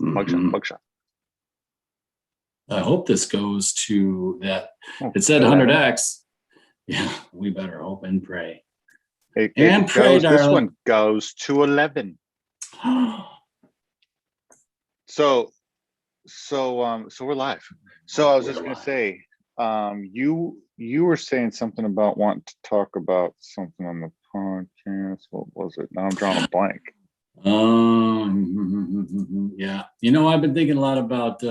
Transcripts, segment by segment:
Mugshot. I hope this goes to that. Oh, It said 11. 100x. Yeah, we better hope and pray. And pray, this one goes to 11. So we're live. So I was just gonna say, you were saying something about wanting to talk about something on the podcast. What was it? Now I'm drawing a blank. Yeah, I've been thinking a lot about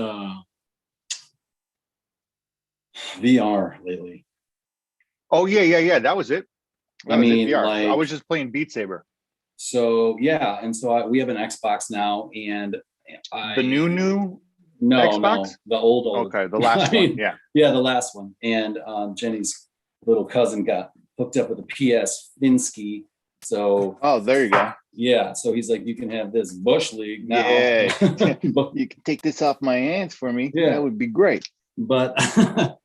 VR lately. Oh yeah. That was it. I mean, VR. like, I was just playing Beat Saber. So yeah, and so we have an Xbox now, and the new Xbox? No, the old. Okay, the last one. Yeah, the last one. And Jenny's little cousin got hooked up with a PS Finsky. So there you go. Yeah, so he's like, you can have this Bush League now. Yeah, you can take this off my hands for me. Yeah, that would be great. But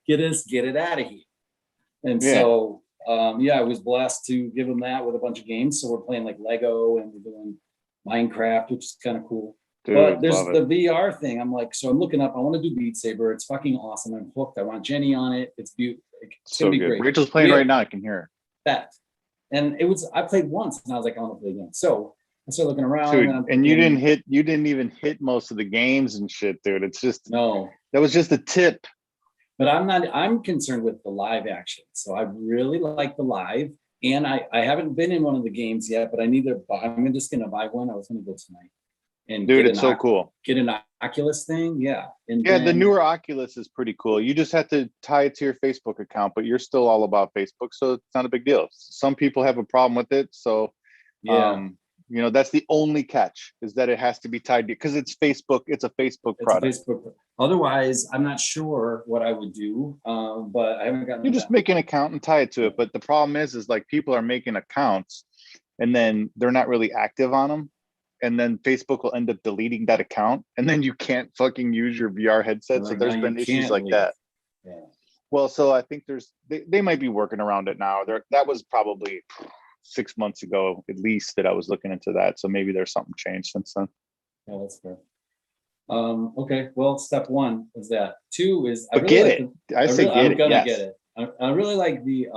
get it out of here. And so I was blessed to give him that with a bunch of games. So we're playing like Lego and we're doing Minecraft, which is kind of cool. Dude, but there's the VR thing. I'm like, so I'm looking up. I want to do Beat Saber. It's fucking awesome. I'm hooked. I want Jenny on it. It's beautiful. It's so gonna be good. Great. Rachel's playing right now. I can hear her. That. And I played once and I was like, I want to play again. So I started looking around. Dude, and you didn't even hit most of the games and shit, dude. It's just no. That was just a tip. But I'm concerned with the live action. So I really like the live. And I haven't been in one of the games yet, but I'm just gonna buy one. I was gonna go tonight. And dude, it's so cool. Get an Oculus thing, yeah. And the newer Oculus is pretty cool. You just have to tie it to your Facebook account, but you're still all about Facebook, so it's not a big deal. Some people have a problem with it, so that's the only catch, is that it has to be tied to, because it's Facebook. It's a Facebook product. Otherwise, I'm not sure what I would do, but I haven't gotten. You just make an account and tie it to it. But the problem is like people are making accounts, and then they're not really active on them. And then Facebook will end up deleting that account, and then you can't fucking use your VR headset. So there's been issues like that. Yeah. Well, so I think they might be working around it now. That was probably 6 months ago, at least, that I was looking into that. So maybe there's something changed since then. Yeah, that's fair. Okay. Well, step one is that. Two is I really I'm gonna get it. I really like the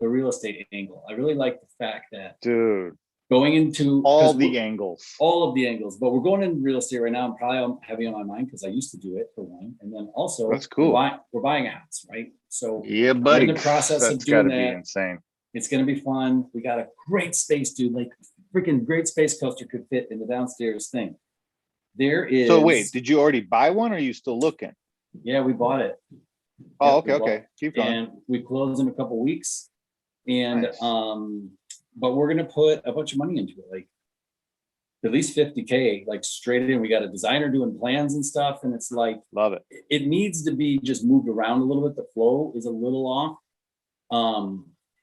real estate angle. I really like the fact that, dude, going into all of the angles, but we're going into real estate right now. I'm probably heavy on my mind because I used to do it, for one, and then also that's cool. We're buying apps, right? So yeah, buddy, in the process that's of doing that, be insane. It's gonna be fun. We got a great space, dude. Like freaking great space coaster could fit in the downstairs thing. There is. So wait, did you already buy one, or are you still looking? Yeah, we bought it. Oh, okay. Keep going. And we close in a couple weeks, and nice. But we're gonna put a bunch of money into it, like at least $50K, like straight in. We got a designer doing plans and stuff, and it's like, love it. It needs to be just moved around a little bit. The flow is a little off.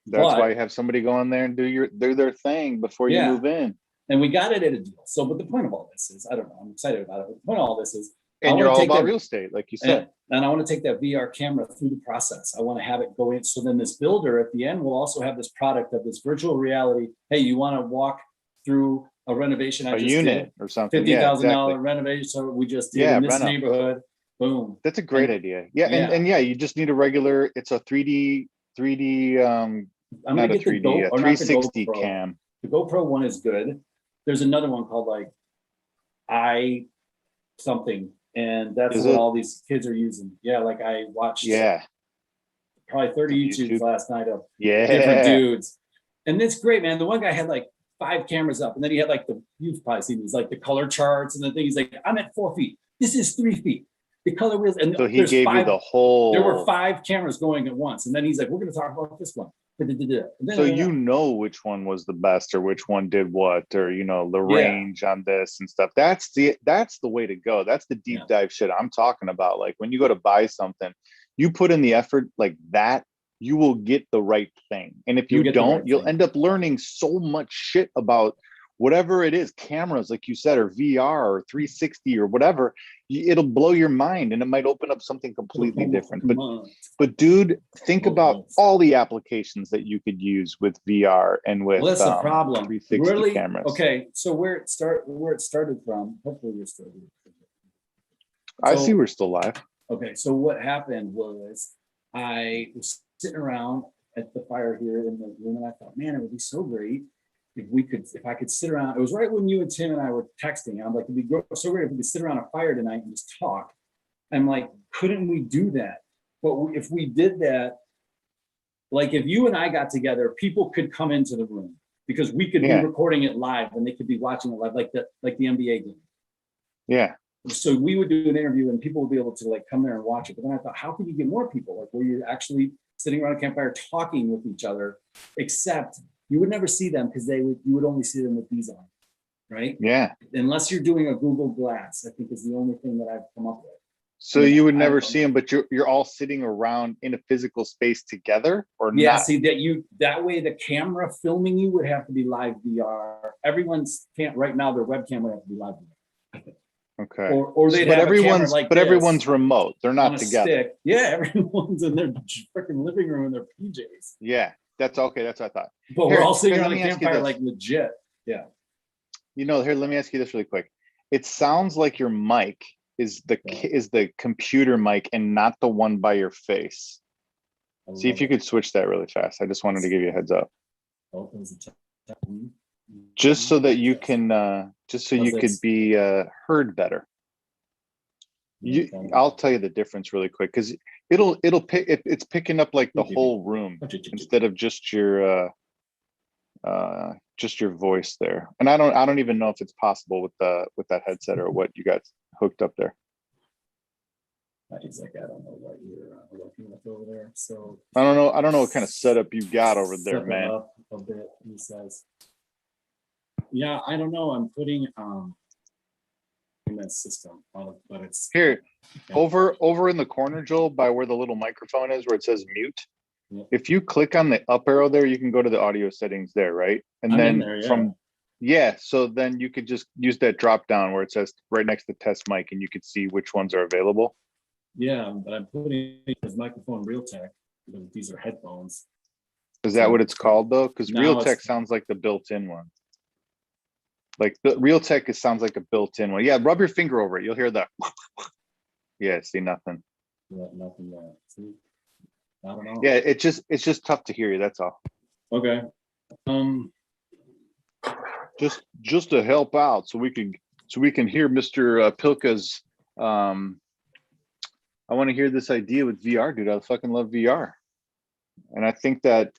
That's why you have somebody go in there and do their thing before you move in. And we got it at a deal. So, but the point of all this is, I don't know, I'm excited about it. But the point of all this is, and you're all about real estate, like you said. And I want to take that VR camera through the process. I want to have it go in. So then this builder at the end will also have this product of this virtual reality. Hey, you want to walk through a renovation? A unit or something. $50,000 renovation. So we just did in this neighborhood. Boom. That's a great idea. Yeah. And you just need a regular, it's a 3D, I'm not a 3D, a 360 cam. The GoPro one is good. There's another one called like something. And that's what all these kids are using. Yeah, like I watched probably 30 YouTubes last night of different dudes. And it's great, man. The one guy had like 5 cameras up, and then he had like you've probably seen these, like the color charts and the thing. He's like, I'm at 4 feet. This is 3 feet. The color wheels. And so he gave you the whole. There were 5 cameras going at once. And then he's like, we're going to talk about this one. So you know which one was the best, or which one did what, or the range on this and stuff. That's the way to go. That's the deep dive shit I'm talking about. Like when you go to buy something, you put in the effort like that, you will get the right thing. And if you don't, you'll end up learning so much shit about whatever it is, cameras, like you said, or VR or 360 or whatever. It'll blow your mind, and it might open up something completely different. But dude, think about all the applications that you could use with VR and with that's the problem. 360 cameras. Okay, so where it started from, hopefully you're still here. I see we're still live. Okay, so what happened was I was sitting around at the fire here in the room, and I thought, man, it would be so great if I could sit around. It was right when you and Tim and I were texting, and I'm like, it'd be so great if we could sit around a fire tonight and just talk. I'm like, couldn't we do that? But if we did that, like if you and I got together, people could come into the room because we could be recording it live and they could be watching it live, like the NBA game. Yeah. So we would do an interview and people would be able to like come there and watch it. But then I thought, how can you get more people? Like where you're actually sitting around a campfire talking with each other, except you would never see them because you would only see them with these on, right? Yeah. Unless you're doing a Google Glass, I think is the only thing that I've come up with. So you would never see them, but you're all sitting around in a physical space together, or yeah, not? See that way the camera filming you would have to be live VR. Everyone's can't right now, their webcam would have to be live VR. Okay. Or they'd have a camera like this everyone's remote. They're not together. Stick. Yeah, everyone's in their freaking living room in their PJs. Yeah, that's okay. That's what I thought. But we're all sitting around the campfire like legit. Yeah. Here, let me ask you this really quick. It sounds like your mic is the computer mic and not the one by your face. See if you could switch that really fast. I just wanted to give you a heads up. Just so that you can you could be heard better. I'll tell you the difference really quick, because it's picking up like the whole room instead of just your voice there. And I don't even know if it's possible with that headset or what you got hooked up there. He's like, I don't know what you're looking at over there. So I don't know what kind of setup you got over there, man. Up a bit, he says. Yeah, I don't know. I'm putting in that system, but it's here over in the corner, Joel, by where the little microphone is, where it says mute. Yeah. If you click on the up arrow there, you can go to the audio settings there, right? And then so then you could just use that drop down where it says right next to test mic, and you could see which ones are available. Yeah, but I'm putting this microphone Realtek. These are headphones. Is that what it's called though? Because Realtek sounds like the built-in one. Like the Realtek sounds like a built-in one. Yeah, rub your finger over it. You'll hear that. Yeah, see nothing. Yeah, nothing there. See, I don't know. Yeah, it's just tough to hear you. That's all. Okay. Just to help out, so we can hear Mr. Pilka's. I want to hear this idea with VR, dude. I fucking love VR, and I think that,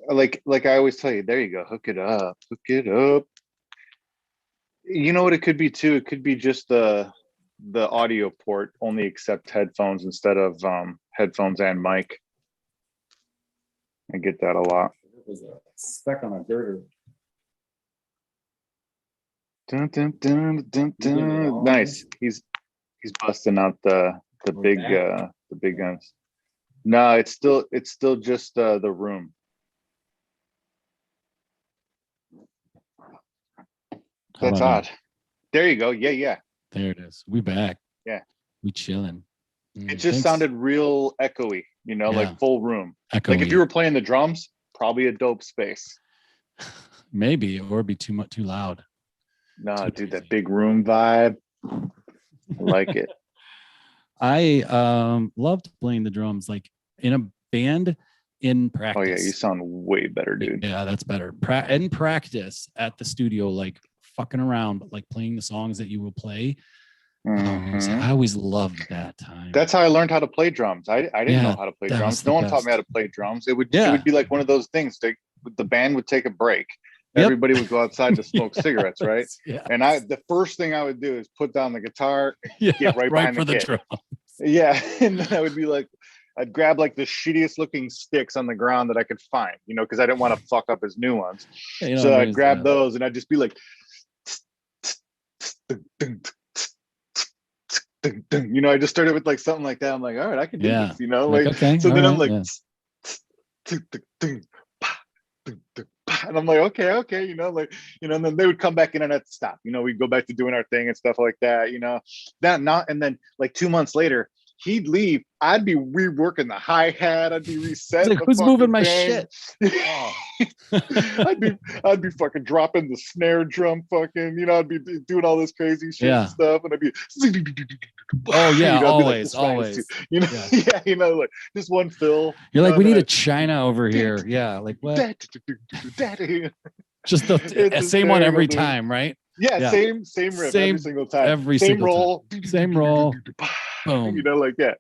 like I always tell you, there you go. Hook it up. You know what it could be too? It could be just the audio port only accept headphones instead of headphones and mic. I get that a lot. It was a speck on a girder. Dun, dun, dun, dun, dun. Nice. He's busting out the big guns. No, it's still just the room. That's odd. There you go. Yeah. There it is. We back. Yeah. We chilling. It just sounded real echoey, like full room. Echoey. Like if you were playing the drums, probably a dope space. Maybe, or it'd be too loud. No, dude, that big room vibe. I like it. I loved playing the drums, like in a band in practice. Oh yeah, you sound way better, dude. Yeah, that's better. In practice at the studio, like fucking around, but like playing the songs that you will play. Mm-hmm. I always loved that time. That's how I learned how to play drums. I didn't know how to play drums. No one taught me how to play drums. It would be like one of those things. The band would take a break. Yep. Everybody would go outside to smoke cigarettes, right? Yeah. And the first thing I would do is put down the guitar, and get right behind the kit. Drums. Yeah, and then I would be like, I'd grab like the shittiest looking sticks on the ground that I could find, because I didn't want to fuck up his new ones. Yeah, so I'd grab those and I'd just be like, I just started with like something like that. I'm like, all right, I can do this, okay, so then I'm like, and I'm like, okay, and then they would come back in and I'd stop, we'd go back to doing our thing and stuff like that, and then like 2 months later, he'd leave. I'd be reworking the hi-hat. I'd be resetting. Like, who's moving my shit? I'd be fucking dropping the snare drum, fucking, I'd be doing all this crazy shit and stuff, and I'd be Oh yeah, You know, I'd be like, always, "This guy is always. too-" you know, Yeah. yeah, you know, like just one fill. You're like, know, we and need then a China over here. Yeah, like what? it's Just the same one hysterical, every dude. time, right? Yeah, Yeah. same riff every Same single time. every Same single time. roll. Same roll. You Boom. know, like that.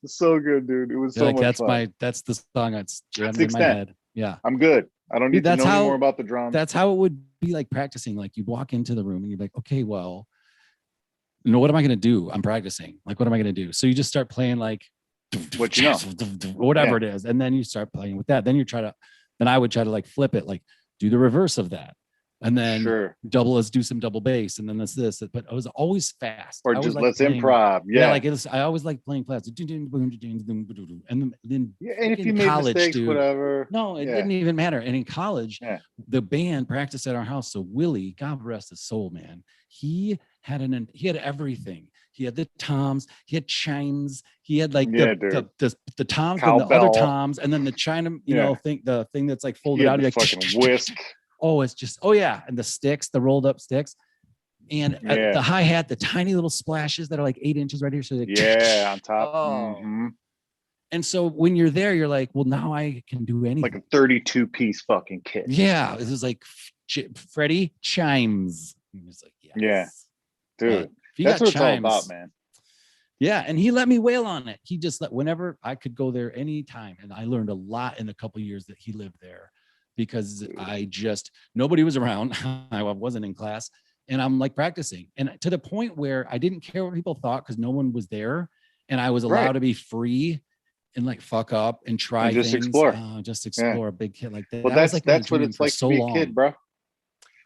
It's so good, dude. It was You're so like, much fun. that's the song that's That's jammed the in my extent. head. Yeah. I'm good. I don't need Dude, to know any more about the drums. that's how it would be like practicing. Like you walk into the room and you're like, okay, well, no, what am I gonna do? I'm practicing. Like, what am I gonna do? So you just start playing like What you know. whatever it is, and then you start playing with that. Then I would try to like flip it, like do the reverse of that, and then Sure. let's do some double bass, and then this. But it was always fast. Or just let's improv. Yeah. Like I always like playing fast. And then Yeah, and if you made college, mistakes, dude, whatever. no, it didn't even matter. And in college, the band practiced at our house. So Willie, God rest his soul, man, he had everything. He had the toms, he had chimes, he had like the toms and the other toms, and then the china, the thing that's like folded out. Like fucking whisk. Oh, it's just and the sticks, the rolled up sticks. And the hi-hat, the tiny little splashes that are like 8 inches right here. So on top. Oh. And so when you're there, you're like, well, now I can do anything. Like a 32-piece fucking kit. Yeah. This is like Freddie chimes. He was like, yes. Yeah. Dude. That's what it's all about, man. Yeah. And he let me wail on it. He just whenever I could go there anytime. And I learned a lot in the couple of years that he lived there because nobody was around. I wasn't in class. And I'm like practicing, and to the point where I didn't care what people thought because no one was there, and I was allowed to be free and like fuck up and try and just things. explore. A big kid like that. Well, that's what it's like to be a kid, bro.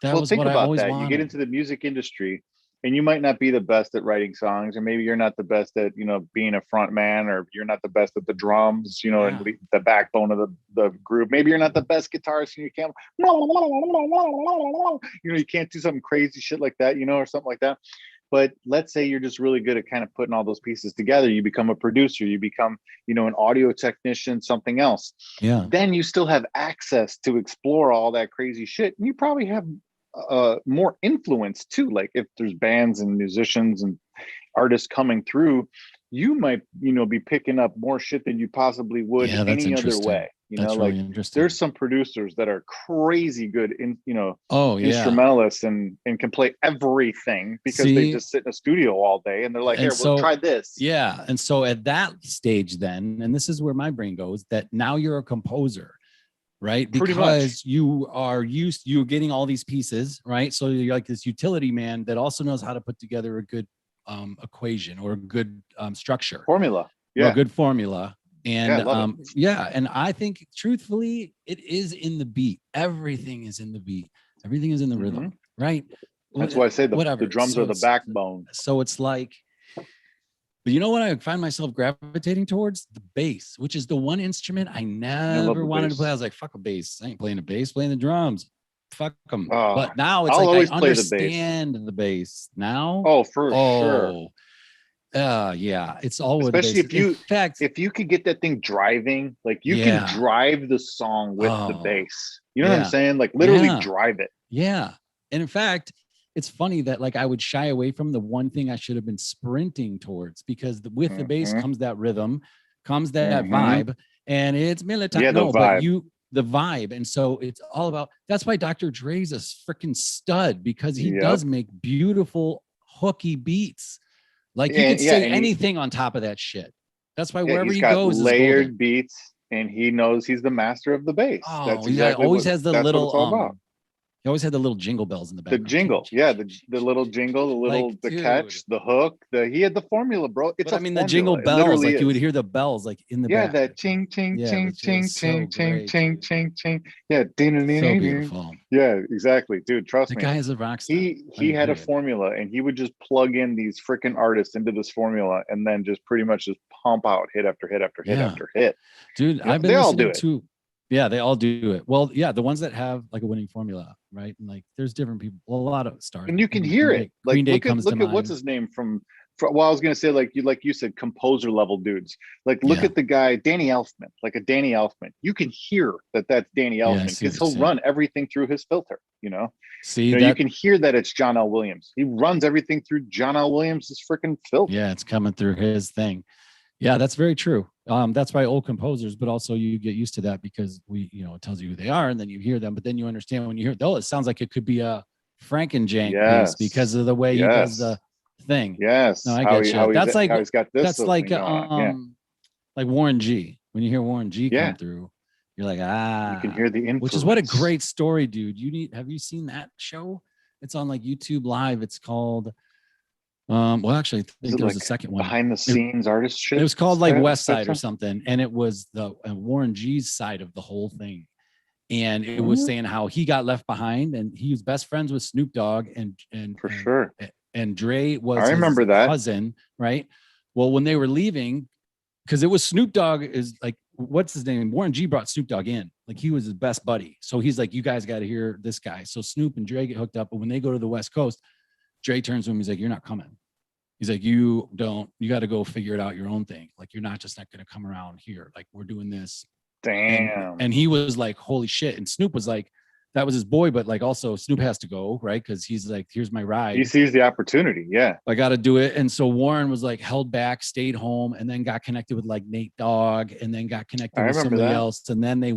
Well, think about that. You get into the music industry, and you might not be the best at writing songs, or maybe you're not the best at being a front man, or you're not the best at the drums, and the backbone of the group. Maybe you're not the best guitarist, and you can't you can't do something crazy shit like that, or something like that. But let's say you're just really good at kind of putting all those pieces together. You become a producer, you become an audio technician, something else. Yeah. Then you still have access to explore all that crazy shit, and you probably have more influence too. Like if there's bands and musicians and artists coming through, you might be picking up more shit than you possibly would any other way. That's like really interesting. There's some producers that are crazy good in instrumentalists and can play everything because they just sit in a studio all day and they're like, here, we'll try this. Yeah. And so at that stage then, and this is where my brain goes, that now you're a composer, right? Because you're getting all these pieces, right? So you're like this utility man that also knows how to put together a good equation or a good structure formula, a good formula. And and I think truthfully, it is in the beat. Everything is in the beat. Everything is in the rhythm, right? That's why I say the drums are the backbone. So it's like, but you know what I find myself gravitating towards? The bass, which is the one instrument I never wanted to play. I was like, fuck a bass. I ain't playing a bass, playing the drums. Fuck them. But now it's I understand the bass now. Oh, for sure. Yeah, it's always especially if you could get that thing driving, like you can drive the song with the bass. You know what I'm saying? Like literally drive it. Yeah. And in fact, it's funny that like I would shy away from the one thing I should have been sprinting towards, because with the bass comes that rhythm, comes that vibe, and it's military. Yeah, the vibe. And so it's all about, that's why Dr. Dre's a freaking stud, because he does make beautiful hooky beats. Like you could say anything on top of that shit. That's why wherever he goes, layered beats, and he knows he's the master of the bass. Oh, that's exactly always has the little He always had the little jingle bells in the background. The jingle, yeah, the little jingle, the little like, the catch, the hook. He had the formula, bro. It's but, I mean, the jingle bells, like you would hear the bells like in the back. Yeah, that ching ching ching ching ching ching ching ching ching. Yeah, so beautiful. Yeah, exactly, dude. Trust me. The guy is a rock star. He had a formula, and he would just plug in these freaking artists into this formula, and then just pretty much just pump out hit after hit after hit after hit. Dude, I've been listening to. Yeah, they all do it. Well, yeah, the ones that have like a winning formula, right? And like there's different people, a lot of stars. And you can hear it. Like look at what's his name from Well, I was gonna say, like you said, composer level dudes. Like, look Yeah. at the guy Danny Elfman, like a Danny Elfman. You can hear that that's Danny Yeah, I Elfman see what because you're he'll saying. run everything through his filter. You know, See you that? can hear that it's John L. Williams. He runs everything through John L. Williams's freaking filter. Yeah, it's coming through his thing. Yeah, that's very true. That's why old composers, but also you get used to that because it tells you who they are, and then you hear them, but then you understand when you hear, oh, it sounds like it could be a Frankenjank piece because of the way he does the thing. Yes. No, I get you. That's like how he's got this. that's like going on. like Warren G. When you hear Warren G Yeah. come through, you're like, You can hear the influence. which is what a great story, dude. Have you seen that show? It's on like YouTube Live. It's called well, actually, I think there was a second one. Behind the scenes artist shit. It was called like West Side or something, and it was the Warren G's side of the whole thing. And it was saying how he got left behind, and he was best friends with Snoop Dogg, and for sure. And Dre was I remember his that cousin, right? Well, when they were leaving, because it was Snoop Dogg is like, what's his name? Warren G brought Snoop Dogg in, like he was his best buddy. So he's like, you guys got to hear this guy. So Snoop and Dre get hooked up, but when they go to the West Coast, Dre turns to him, he's like, you're not coming. He's like, you got to go figure it out your own thing. Like, you're not just not going to come around here. Like, we're doing this. Damn. And he was like, holy shit. And Snoop was like, that was his boy, but like also Snoop has to go, right? Because he's like, here's my ride. He sees the opportunity. Yeah. I got to do it. And so Warren was like held back, stayed home, and then got connected with like Nate Dogg, and then got connected with somebody else. And then they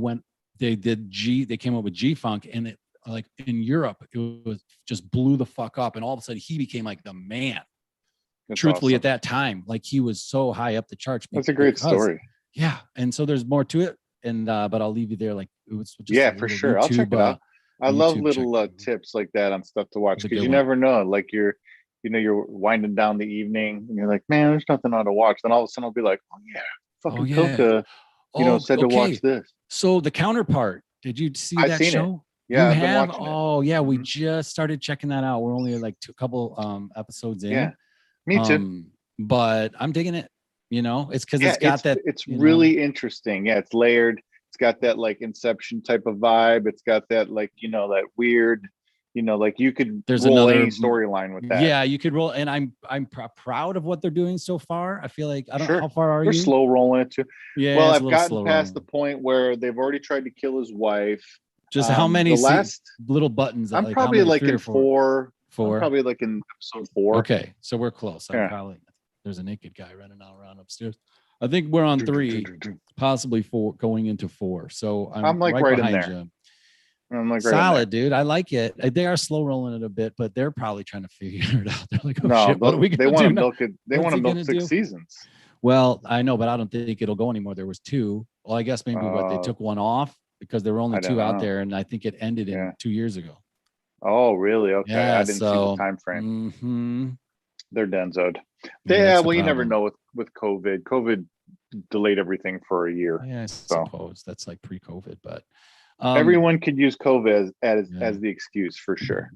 came up with G-Funk, and it like in Europe, it was just blew the fuck up. And all of a sudden he became like the man. That's truthfully awesome. At that time, like he was so high up the charts. That's a great story. Yeah. And so there's more to it. And but I'll leave you there. Like it was just for sure. I'll check it out. I love little tips like that on stuff to watch because you never know. Like you're winding down the evening and you're like, man, there's nothing on to watch. Then all of a sudden I'll be like, oh yeah, fucking Coca, said to watch this. So The Counterpart, did you see that show? It. Yeah, I've been watching it. Oh yeah, we just started checking that out. We're only like a couple episodes in. Yeah, me too. But I'm digging it. It's because it's got that. It's really interesting. Yeah, it's layered. It's got that like Inception type of vibe. It's got that like that weird, like you could roll any storyline with that. Yeah, you could roll, and I'm proud of what they're doing so far. I feel like I don't know how far are you? They're slow rolling it too. Yeah. Well, I've gotten past the point where they've already tried to kill his wife. Just how many little buttons? I'm probably like in four. I'm probably like in episode 4. Okay, so we're close. There's a naked guy running all around upstairs. I think we're on 3, possibly 4, going into 4. So I'm like right behind you. I'm like solid, dude. I like it. They are slow rolling it a bit, but they're probably trying to figure it out. They're like, oh shit, what are we gonna do? Want to milk it. They want to milk 6 seasons. Well, I know, but I don't think it'll go anymore. There was 2. Well, I guess maybe they took one off because there were only 2 out there, and I think it ended in 2 years ago. Oh, really? Okay, yeah, I didn't see the time frame. Mm-hmm. They're denzoed. Yeah, well, you never know with COVID. COVID delayed everything for a year. Yeah, I suppose that's like pre-COVID, but everyone could use COVID as the excuse for sure.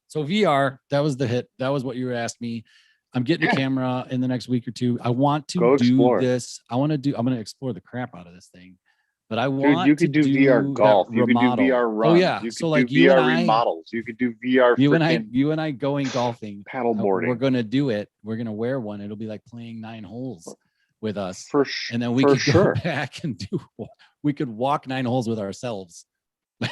So VR, that was the hit. That was what you asked me. I'm getting a camera in the next week or 2. I want to do this. I'm going to explore the crap out of this thing. But I want you could do VR golf. You could do VR runs. Oh yeah. You so could like do you VR and I, remodels. You could do VR. You and I going golfing, paddleboarding. We're gonna do it. We're gonna wear one. It'll be like playing 9 holes with us. And then we could go back and we could walk 9 holes with ourselves.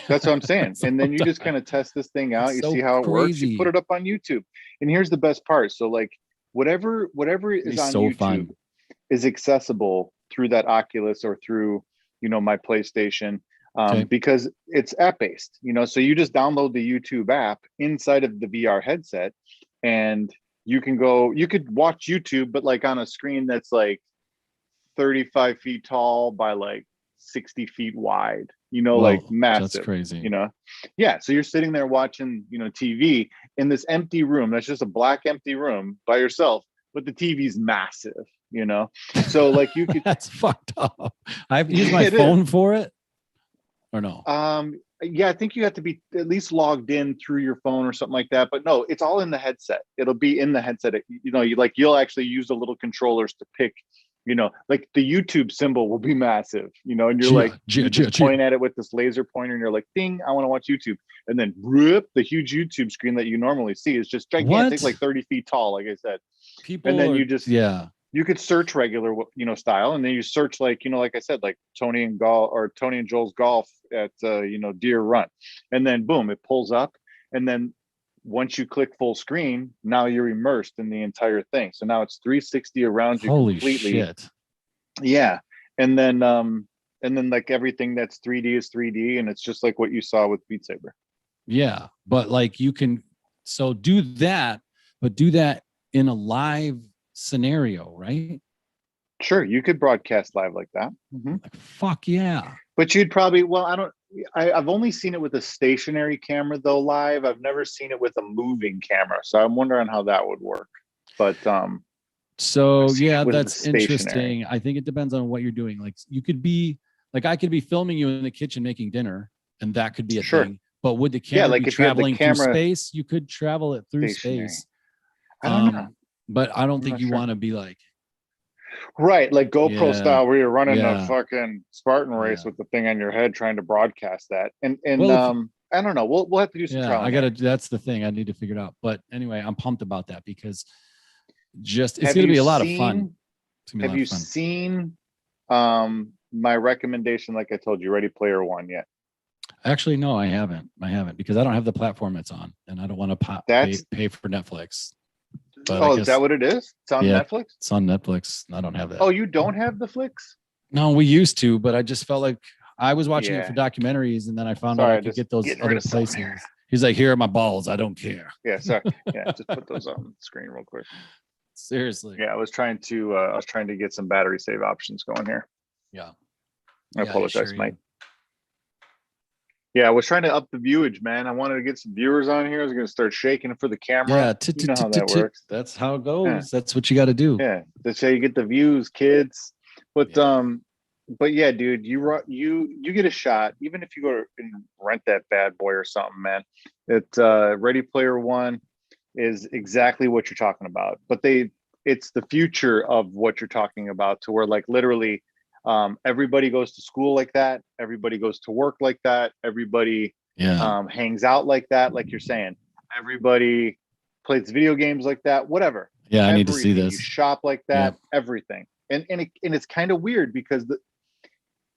That's what I'm saying. And then you just kind of test this thing out. You see how it works. You put it up on YouTube. And here's the best part. So like whatever is on YouTube is accessible through that Oculus or through my PlayStation, because it's app based, so you just download the YouTube app inside of the VR headset and you could watch YouTube, but like on a screen that's like 35 feet tall by like 60 feet wide, like massive. That's crazy. Yeah. So you're sitting there watching, TV in this empty room. That's just a black empty room by yourself, but the TV's massive. So like you could that's fucked up. I've used my phone for it or no? Yeah, I think you have to be at least logged in through your phone or something like that, but no, it's all in the headset. It'll be in the headset. You'll actually use the little controllers to pick, like the YouTube symbol will be massive, and you're you just point at it with this laser pointer and you're like, ding, I want to watch YouTube. And then the huge YouTube screen that you normally see is just gigantic, like 30 feet tall, like I said. people, and then are- you just you could search regular, style, and then you search like, like I said, like Tony and Joel's golf at Deer Run, and then boom, it pulls up, and then once you click full screen, now you're immersed in the entire thing. So now it's 360 around you holy completely. shit. Yeah, and then like everything that's 3D is 3D, and it's just like what you saw with Beat Saber. Yeah, but like you can do that, but do that in a live scenario, right? Sure, you could broadcast live like that. Like, fuck yeah. But you'd probably, I've only seen it with a stationary camera though live. I've never seen it with a moving camera, so I'm wondering how that would work. But so yeah, with that's the stationary. interesting. I think it depends on what you're doing. Like you could be like, I could be filming you in the kitchen making dinner, and that could be a Sure. thing. But would the camera like be if you had the traveling through camera space? You could travel it through stationary. space. I don't know. But I don't I'm think not you sure. want to be like, right, like GoPro style, where you're running Yeah. a fucking Spartan race with the thing on your head trying to broadcast that. And Well, I don't know. We'll have to do some trial. I gotta. That's the thing. I need to figure it out. But anyway, I'm pumped about that because it's Have gonna you be a lot of seen- fun. It's gonna be a Have lot you of fun. seen my recommendation, like I told you, Ready Player One yet? Actually, no, I haven't. Because I don't have the platform it's on, and I don't want to pay for Netflix. But I Is guess that what it is? It's on Netflix? it's on Netflix. I don't have that. Oh, you don't have the Flicks? No, we used to, but I just felt like I was watching it Yeah. for documentaries, and then I found out Sorry, I could just get those getting rid other of something places. here. He's like, "Here are my balls. I don't care." Yeah, sorry. Yeah, just put those on the screen real quick. Seriously. Yeah, I was trying to get some battery save options going here. Yeah. I Yeah, apologize, sure, Mike. Yeah, I was trying to up the viewage, man. I wanted to get some viewers on here. I was going to start shaking for the camera. Yeah, You know how that works. That's how it goes. Yeah. That's what you got to do. Yeah, that's how you get the views, kids. But yeah, dude, you get a shot, even if you go and rent that bad boy or something, man. Ready Player One is exactly what you're talking about. But it's the future of what you're talking about, to where like literally everybody goes to school like that, everybody goes to work like that, everybody hangs out like that, like you're saying, everybody plays video games like that, whatever. Yeah, I need to see this. You shop like that, everything. And it's kind of weird because the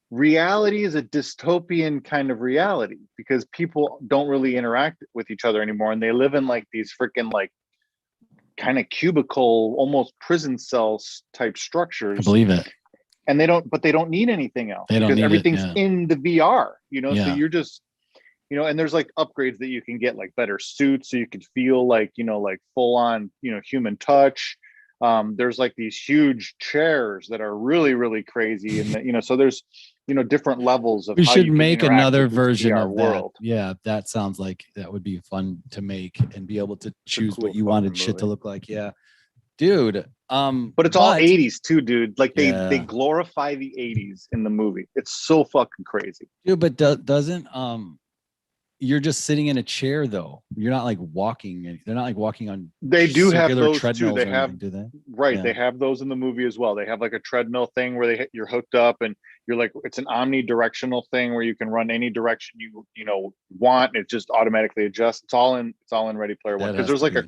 reality is a dystopian kind of reality, because people don't really interact with each other anymore, and they live in like these freaking like kind of cubicle, almost prison cells type structures. I believe it. And they don't need anything else, because everything's in the VR, so you're just, and there's like upgrades that you can get, like better suits, so you could feel like, like full on, human touch. There's like these huge chairs that are really, really crazy. And, so there's, different levels of we how should you can make interact another with this version VR of world. that. Yeah, that sounds like that would be fun to make and be able to choose cool what you wanted shit to movie. look like. Yeah. Dude. But it's all 80s too, dude. Like they Yeah. glorify the 80s in the movie. It's so fucking crazy. Dude, but doesn't you're just sitting in a chair though. You're not like walking. They're not like walking on. They do have circular those too. treadmills They or have, anything, do they? right. Yeah. They have those in the movie as well. They have like a treadmill thing where you're hooked up, and you're like, it's an omnidirectional thing where you can run any direction you want. And it just automatically adjusts. It's all in Ready Player One, because there's like a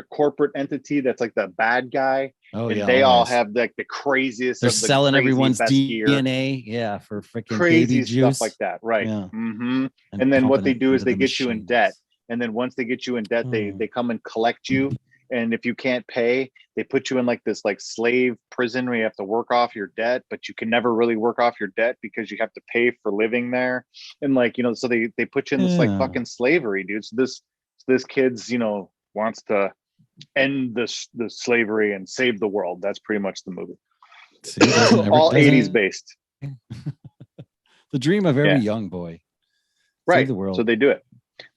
corporate entity that's like the bad guy. Oh, and yeah, they all always. have like the craziest. They're of the selling crazy everyone's best gear. DNA. Yeah, for freaking Crazy baby juice. stuff like that, right? Yeah. Mm-hmm. And then what pumping they it do is into they the get you in machines. debt. And then once they get you in debt, they come and collect you. And if you can't pay, they put you in like this like slave prison where you have to work off your debt, but you can never really work off your debt because you have to pay for living there. And like, so they put you in this like fucking slavery, dude. So this kid's, wants to end the slavery and save the world. That's pretty much the movie. See, all 80s based. The dream of every young boy. Right. Save the world. So they do it.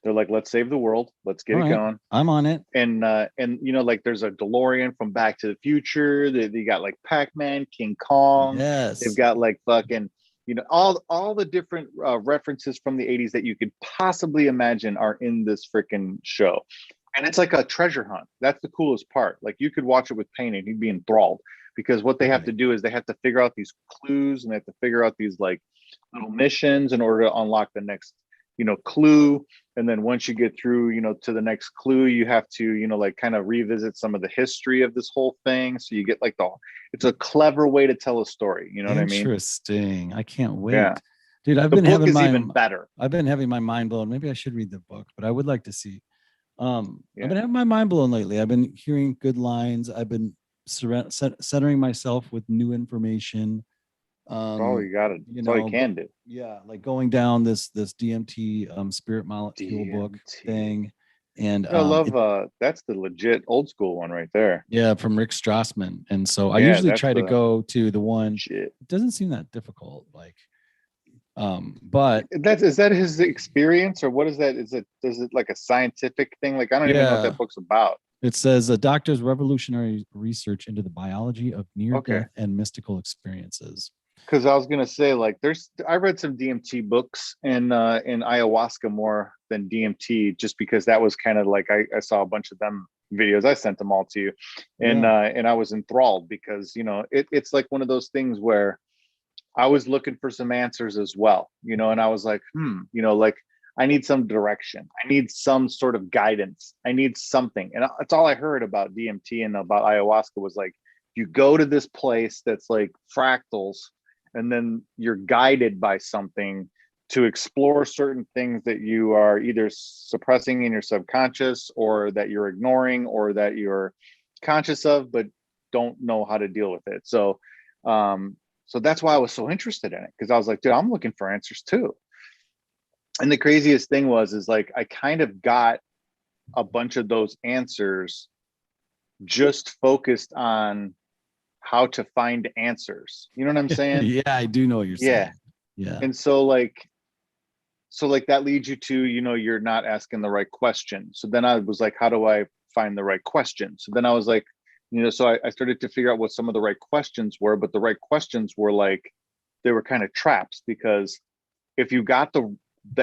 They're like, let's save the world. Let's get it going. I'm on it. And like there's a DeLorean from Back to the Future. They got like Pac-Man, King Kong. Yes. They've got like fucking, all the different references from the 80s that you could possibly imagine are in this freaking show. And it's like a treasure hunt. That's the coolest part. Like you could watch it with Payne and he'd be enthralled, because what they have to do is they have to figure out these clues, and they have to figure out these like little missions in order to unlock the next clue. And then once you get through, to the next clue, you have to, like kind of revisit some of the history of this whole thing. So you get like it's a clever way to tell a story. You know what I mean? Interesting. I can't wait. Yeah. Dude, The book is even better. I've been having my mind blown. Maybe I should read the book, but I would like to see. Yeah. I've been having my mind blown lately. I've been hearing good lines. I've been centering myself with new information. Oh, you got it. That's all you can do. Yeah, like going down this DMT spirit molecule book thing. And I love that's the legit old school one right there. Yeah, from Rick Strassman. And so I usually try to go to the one. It doesn't seem that difficult. Like, but is that his experience, or what is that? Is it like a scientific thing? Like, I don't even know what that book's about. It says a doctor's revolutionary research into the biology of near-death and mystical experiences. Because I was gonna say, like, I read some DMT books in ayahuasca more than DMT, just because that was kind of like I saw a bunch of them videos. I sent them all to you, and I was enthralled because it's like one of those things where I was looking for some answers as well, and I was like, like I need some direction. I need some sort of guidance. I need something. And that's all I heard about DMT and about ayahuasca was like, you go to this place that's like fractals, and then you're guided by something to explore certain things that you are either suppressing in your subconscious, or that you're ignoring, or that you're conscious of, but don't know how to deal with it. So that's why I was so interested in it, because I was like, dude, I'm looking for answers too. And the craziest thing is like, I kind of got a bunch of those answers just focused on how to find answers. You know what I'm saying? Yeah, I do know what you're saying. Yeah. And so like that leads you to, you're not asking the right question. So then I was like, how do I find the right question? So then I was like, so I started to figure out what some of the right questions were, but the right questions were like, they were kind of traps, because if you got the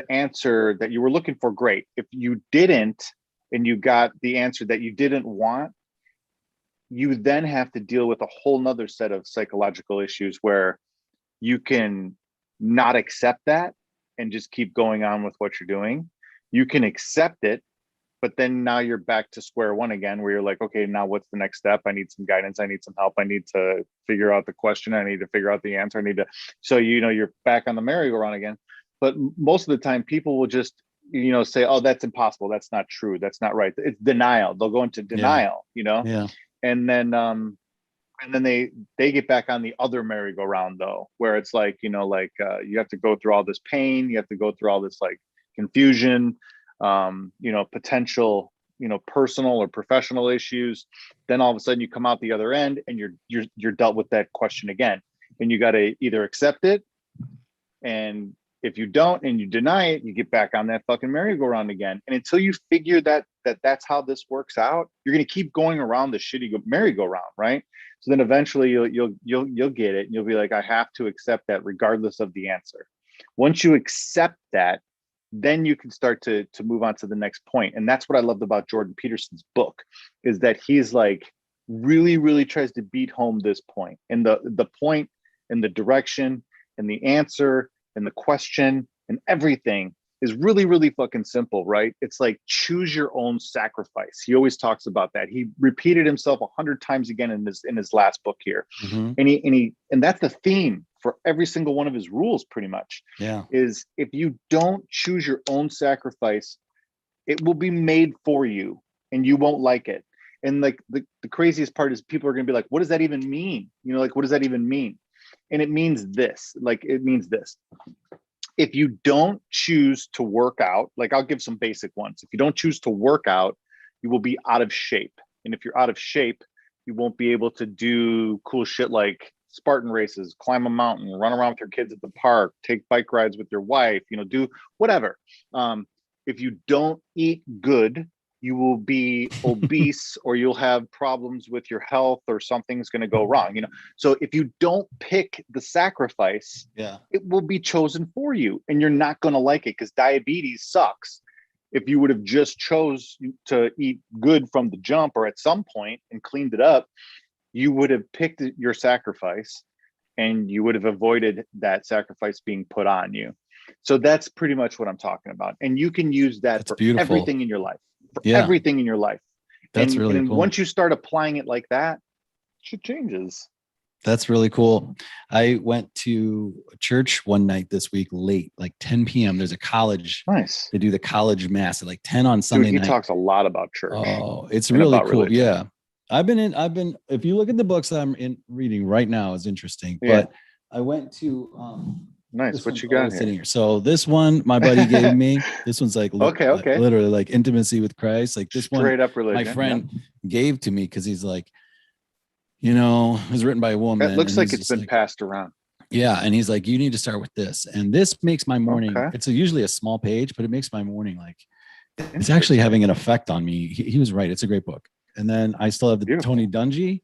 answer that you were looking for, great. If you didn't, and you got the answer that you didn't want, you then have to deal with a whole nother set of psychological issues where you can not accept that and just keep going on with what you're doing. You can accept it, but then now you're back to square one again, where you're like, okay, now what's the next step? I need some guidance. I need some help. I need to figure out the question. I need to figure out the answer. So, you're back on the merry-go-round again. But most of the time people will just, say, oh, that's impossible. That's not true. That's not right. It's denial. They'll go into denial, Yeah. And then they get back on the other merry-go-round though, where it's like, you have to go through all this pain. You have to go through all this like confusion, potential, personal or professional issues. Then all of a sudden you come out the other end and you're dealt with that question again. And you got to either accept it, and if you don't and you deny it, you get back on that fucking merry-go-round again. And until you figure that's how this works out, you're going to keep going around the shitty merry-go-round, right? So then eventually you'll get it, and you'll be like, I have to accept that regardless of the answer. Once you accept that, then you can start to move on to the next point. And that's what I loved about Jordan Peterson's book, is that he's like really, really tries to beat home this point, and the point and the direction and the answer and the question and everything is really, really fucking simple, right? It's like, choose your own sacrifice. He always talks about that. He repeated himself 100 times again in his last book here. Mm-hmm. And that's the theme for every single one of his rules, pretty much. Yeah. Is if you don't choose your own sacrifice, it will be made for you and you won't like it. And like the craziest part is people are going to be like, what does that even mean? Like, what does that even mean? And it means this, if you don't choose to work out, like I'll give some basic ones. If you don't choose to work out, you will be out of shape. And if you're out of shape, you won't be able to do cool shit like Spartan races, climb a mountain, run around with your kids at the park, take bike rides with your wife, do whatever. If you don't eat good, you will be obese or you'll have problems with your health or something's going to go wrong. So if you don't pick the sacrifice, it will be chosen for you and you're not going to like it, because diabetes sucks. If you would have just chose to eat good from the jump or at some point and cleaned it up, you would have picked your sacrifice and you would have avoided that sacrifice being put on you. So that's pretty much what I'm talking about. And you can use that That's for beautiful. everything in your life, Yeah. everything in your life. That's and, really and cool. once you start applying it like that, shit changes. That's really cool. I went to church one night this week late, like 10 p.m. There's a college. Nice. They do the college mass at like 10 on Sunday Dude, he night. talks a lot about church. Oh, it's and really about cool. religion. Yeah. If you look at the books that I'm reading right now, is interesting. Yeah. But I went to Nice. What you got here? So this one my buddy gave me. This one's like Okay. literally like intimacy with Christ. Like this Straight one up religion. my friend gave to me because he's like, it was written by a woman. It looks and like it's been passed around. Yeah. And he's like, you need to start with this. And this makes my morning. Okay. It's usually a small page, but it makes my morning like it's actually having an effect on me. He was right. It's a great book. And then I still have the Tony Dungy.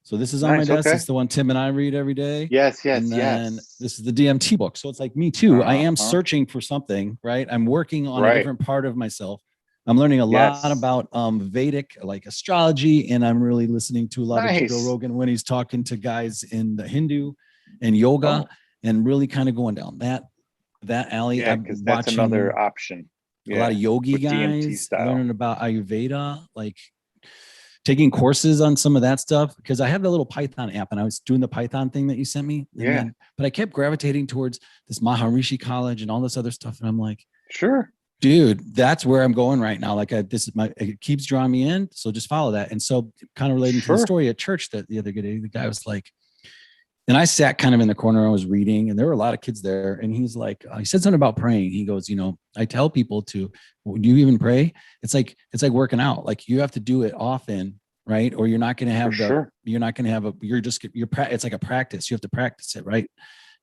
So this is on my desk. It's the one Tim and I read every day. Yes. And then this is the DMT book. So it's like me too. I am searching for something, right? I'm working on a different part of myself. I'm learning a lot about Vedic, like astrology, and I'm really listening to a lot of Joe Rogan when he's talking to guys in the Hindu and yoga, and really kind of going down that alley. Yeah, because that's another option. A lot of yogi guys learning about Ayurveda, like taking courses on some of that stuff, because I have the little Python app and I was doing the Python thing that you sent me. But I kept gravitating towards this Maharishi College and all this other stuff. And I'm like, sure, dude, that's where I'm going right now. Like it keeps drawing me in. So just follow that. And so kind of relating to the story at church that the other day, the guy was like, and I sat kind of in the corner, I was reading, and there were a lot of kids there. And he's like, he said something about praying. He goes, I tell people do you even pray? It's like working out. Like you have to do it often, right? Or you're not going to have it's like a practice. You have to practice it, right?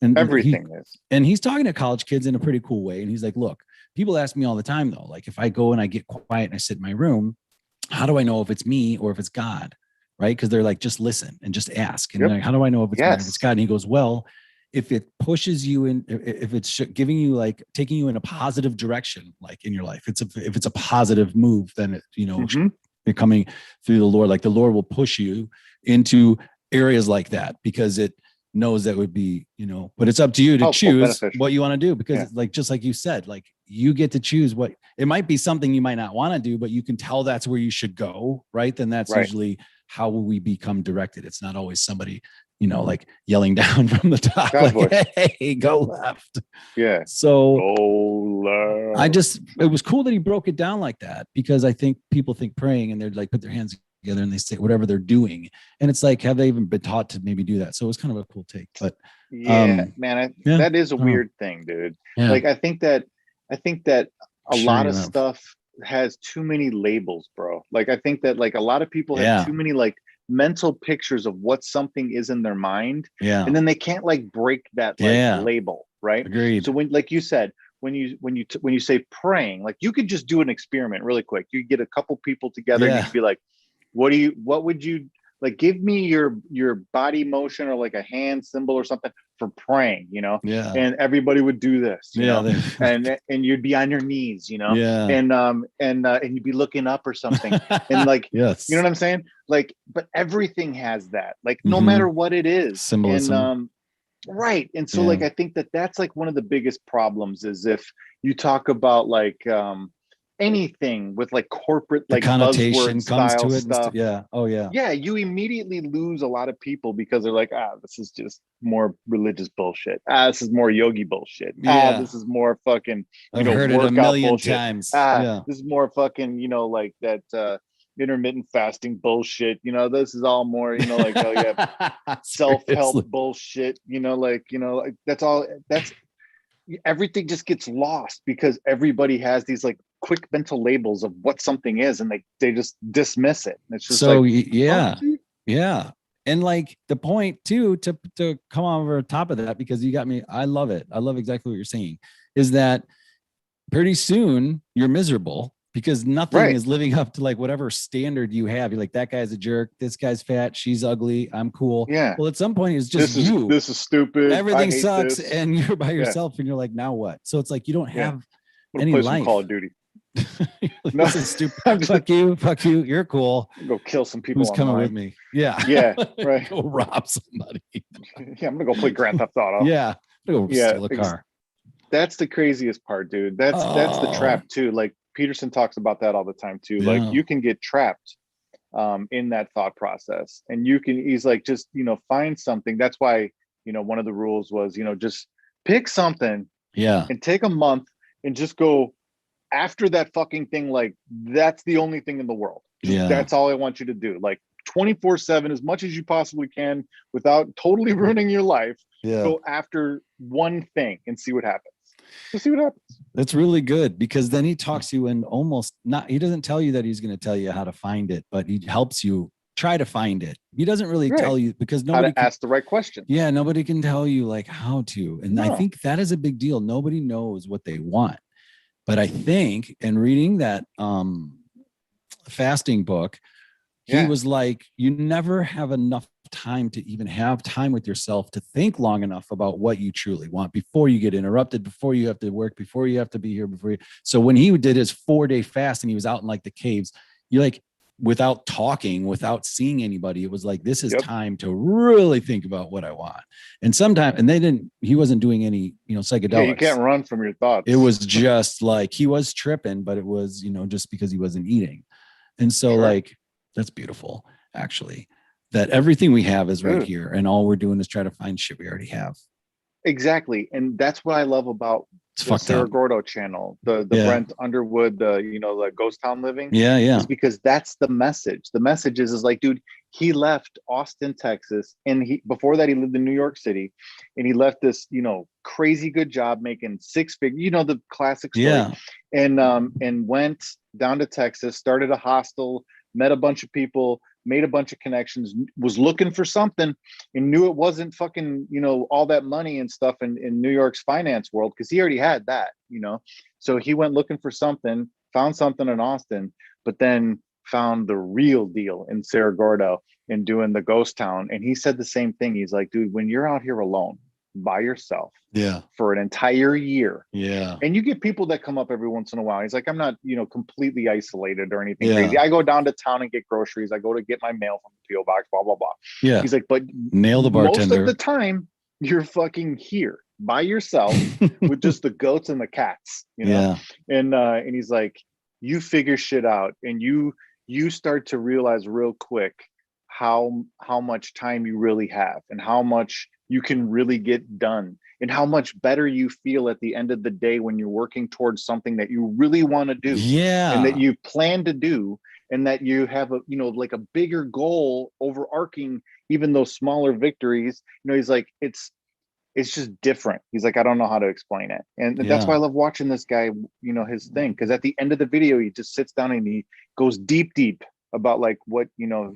And everything is. And he's talking to college kids in a pretty cool way. And he's like, look, people ask me all the time though, like if I go and I get quiet and I sit in my room, how do I know if it's me or if it's God? Right? Because they're like, just listen and just ask. And like, how do I know if it's God, if it's God? And he goes, well, if it pushes you in, if it's giving you like taking you in a positive direction, like in your life, if it's a positive move, then you're coming through the Lord, like the Lord will push you into areas like that because it knows that would be, but it's up to you to choose what you want to do, because it's like, just like you said, like you get to choose what it might be, something you might not want to do, but you can tell that's where you should go. Right. Then that's usually how will we become directed. It's not always somebody, like yelling down from the top, like, hey, go left. Yeah. So go left. It was cool that he broke it down like that, because I think people think praying and they're like, put their hands together and they say whatever they're doing. And it's like, have they even been taught to maybe do that? So it was kind of a cool take, but that is a weird thing, dude. Yeah. Like, I think that a lot of stuff has too many labels, bro. Like, I think that like a lot of people have too many like mental pictures of what something is in their mind. Yeah. And then they can't like break that label. Right. Agreed. So when, like you said, when you say praying, like you could just do an experiment really quick. You get a couple people together and you could be like, what would you like, give me your body motion or like a hand symbol or something for praying, and everybody would do this, and you'd be on your knees, and you'd be looking up or something. And like, yes, you know what I'm saying? Like, but everything has that, like, no matter what it is, symbolism. And, right. And so like, I think that's like one of the biggest problems is if you talk about like, anything with like corporate, like connotation comes to it stuff. Yeah. You immediately lose a lot of people because they're like, this is just more religious bullshit. This is more yogi bullshit. This is more fucking, I've heard it a million times. This is more fucking, like that intermittent fasting bullshit. This is all more, like self-help bullshit. Like that's all. That's everything just gets lost because everybody has these like quick mental labels of what something is, and they just dismiss it. It's just yeah. And like the point too, to come over top of that, because you got me, I love it. I love exactly what you're saying, is that pretty soon you're miserable because nothing is living up to like whatever standard you have. You're like, that guy's a jerk, this guy's fat, she's ugly, I'm cool. Yeah. Well, at some point it's just this is stupid. Everything sucks and you're by yourself and you're like, now what? So it's like you don't have any life. Call of Duty. No, this is stupid. Fuck you. You're cool. Go kill some people. Who's coming with me? Yeah. Right. Go rob somebody. I'm gonna go play Grand Theft Auto. Yeah. I'm gonna go steal a car. that's the craziest part, dude. That's the trap too. Like Peterson talks about that all the time too. Yeah. Like you can get trapped in that thought process, and he's like, just, find something. That's why, one of the rules was, just pick something Yeah. and take a month and just go after that fucking thing. Like that's the only thing in the world. That's all I want you to do. Like 24/7, as much as you possibly can without totally ruining your life. Go after one thing and see what happens. Just see what happens. That's really good, because then he talks you in almost not, he doesn't tell you that he's going to tell you how to find it, but he helps you try to find it. He doesn't really tell you, because nobody can ask the right question. Yeah. Nobody can tell you like how to. And I think that is a big deal. Nobody knows what they want. But I think in reading that fasting book, he was like, you never have enough time to even have time with yourself to think long enough about what you truly want before you get interrupted, before you have to work, before you have to be here, so when he did his 4-day fast and he was out in like the caves, you're like, without talking, without seeing anybody, it was like, this is time to really think about what I want. And sometimes, and he wasn't doing any, psychedelics. Yeah, you can't run from your thoughts. It was just like, he was tripping, but it was, just because he wasn't eating. And so like, that's beautiful, actually, that everything we have is right here. And all we're doing is try to find shit we already have. Exactly. And that's what I love about the Sarah Gordo channel, the Brent Underwood, the Ghost Town Living. Yeah. Is because that's the message. The message is like, dude, he left Austin, Texas. And before that, he lived in New York City. And he left this, crazy good job making 6 figures, the classic story. Yeah. And went down to Texas, started a hostel, met a bunch of people, made a bunch of connections, was looking for something, and knew it wasn't fucking, all that money and stuff in New York's finance world, because he already had that, So he went looking for something, found something in Austin, but then found the real deal in Sarah Gordo and doing the Ghost Town. And he said the same thing. He's like, dude, when you're out here alone by yourself for an entire year, and you get people that come up every once in a while, he's like, I'm not completely isolated or anything crazy. I go down to town and get groceries, I go to get my mail from the PO box, blah blah blah. He's like, but nail the bartender. Most of the time you're fucking here by yourself with just the goats and the cats, and he's like, you figure shit out, and you start to realize real quick how much time you really have, and how much you can really get done, and how much better you feel at the end of the day when you're working towards something that you really want to do, and that you plan to do, and that you have a like a bigger goal overarching even those smaller victories. He's like, it's just different. He's like, I don't know how to explain it. And that's why I love watching this guy, his thing, because at the end of the video he just sits down and he goes deep about like what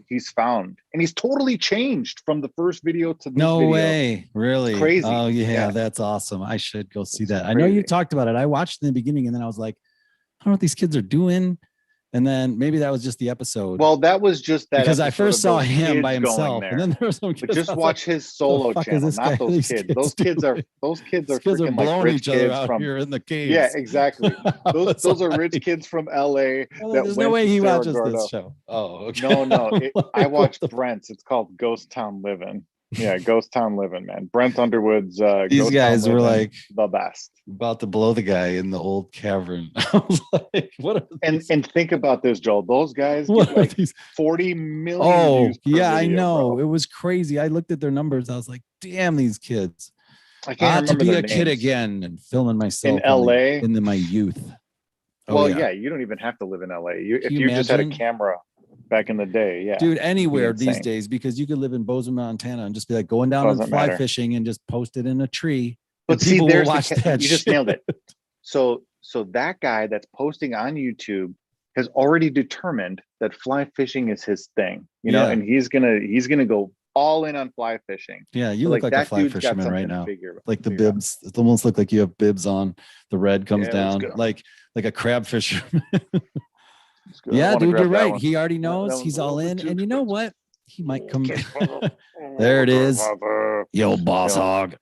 he's found, and he's totally changed from the first video to this no video. Way, really? It's crazy. Oh yeah, that's awesome. I should go see that. I know you talked about it. I watched in the beginning, and then I was like, I don't know what these kids are doing. And then maybe that was just the episode. Well, that was just that, because I first saw him by himself, and then there was some kids. But just watch his solo channel, not those kids. Those kids are freaking blowing like each other out here in the caves. Yeah, exactly. Those are rich kids from LA. There's no way he watches this show. Oh, okay. No. I watched Brent's. It's called Ghost Town Living. Yeah, Ghost Town Living, man. Brent Underwood's these Ghost guys Town were Living, like the best. About to blow the guy in the old cavern. I was like, what are these? And think about this, Joel. Those guys get like 40 million views per yeah, video, I know. bro. It was crazy. I looked at their numbers. I was like, damn, these kids. I can't to remember be their a kid names. again and filming myself In LA in my youth. Well, yeah, you don't even have to live in LA. If you just had a camera back in the day, yeah. Dude, anywhere these days, because you could live in Bozeman, Montana, and just be like going down and fly fishing and just post it in a tree. But see, people there's will watch that. You just nailed it. So that guy that's posting on YouTube has already determined that fly fishing is his thing, and he's gonna go all in on fly fishing. Yeah, you look like a fly fisherman right now. Like the bibs, it almost look like you have bibs on. The red comes down, like a crab fisherman. Yeah, dude, you're right. He already knows. He's all in, and you know what? He might come. There it is. Yo, boss hog.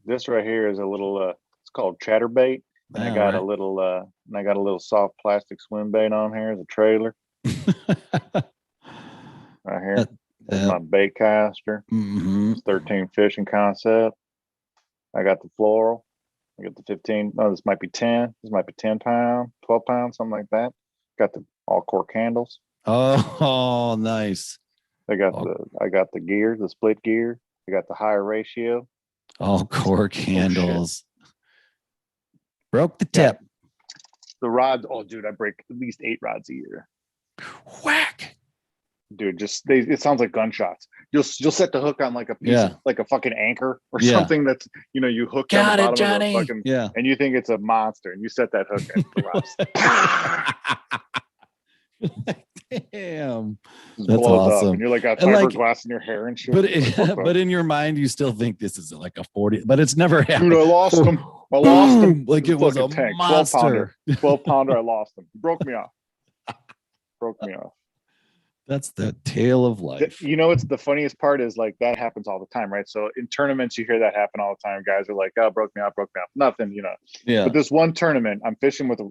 This right here is a little. It's called chatterbait, and I got a little soft plastic swim bait on here as a trailer. Right here. That's my bait caster. Mm-hmm. It's 13 fishing concept. I got the floral. I got the 15. No, this might be 10. This might be 10 pound, 12 pounds, something like that. Got the all cork handles. Oh, nice. I got the gear, the split gear. I got the higher ratio. All cork handles. Broke the tip. The rods. Oh, dude, I break at least 8 rods a year. Whack. Dude, it sounds like gunshots. You'll set the hook on like a piece of, like a fucking anchor or something that's, you hook Got on the it, bottom Johnny. of the fucking, and you think it's a monster, and you set that hook at the rocks. Damn, Just that's blows awesome. up, and you're like got And, like, fiberglass in your hair and shit. But in your mind, you still think this is like a 40, but it's never happened. Dude, I lost him. I lost him. Like it was a tank, monster. 12 pounder. I lost him. He broke me off. That's the tale of life. It's the funniest part is like that happens all the time, right? So in tournaments, you hear that happen all the time. Guys are like, "Oh, broke me off. Nothing, Yeah. But this one tournament, I'm fishing with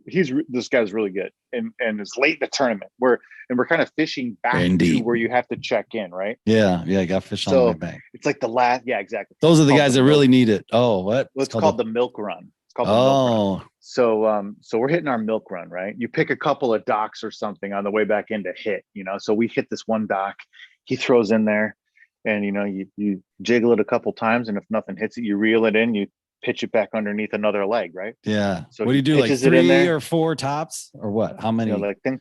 this guy's really good, and it's late in the tournament we're kind of fishing back to where you have to check in, right? Yeah, I got fish on my bank. It's like the last, yeah, exactly. Those are the guys that really need it. Oh, what? Well, it's called the milk run. It's called the milk run. So we're hitting our milk run, right? You pick a couple of docks or something on the way back in to hit, So we hit this one dock, he throws in there, and you jiggle it a couple times, and if nothing hits it, you reel it in, you pitch it back underneath another leg, right? Yeah. So what do you do? Like 3 or 4 tops, or what? How many? Like think.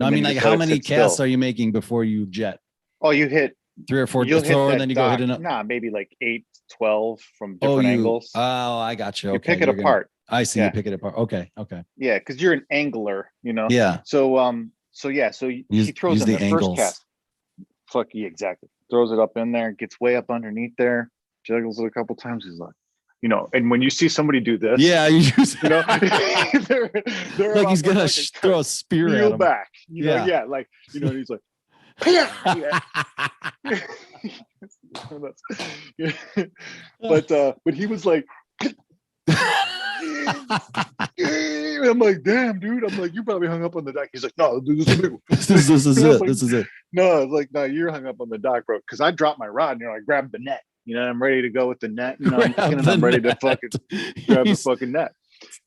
I mean, like how many casts are you making before you jet? Oh, you hit 3 or 4 throw, and then you go hit another. Nah, maybe like 8, 12 from different angles. Oh, I got you. You pick it apart. I see. You pick it apart. Okay. Yeah, because you're an angler, Yeah. So he throws in the angles. First cast. Fuck yeah, exactly. Throws it up in there, gets way up underneath there, juggles it a couple times. He's like, and when you see somebody do this, yeah, they're like he's gonna throw a spear at him. Back, like and he's like, but he was like. I'm like, damn, dude. I'm like, you probably hung up on the dock. He's like, no, dude, this is a big one. This is it. This is it. No, I was like, no, you're hung up on the dock, bro. Because I dropped my rod, and I grabbed the net. I'm ready to go with the net. I'm ready to fucking grab the fucking net.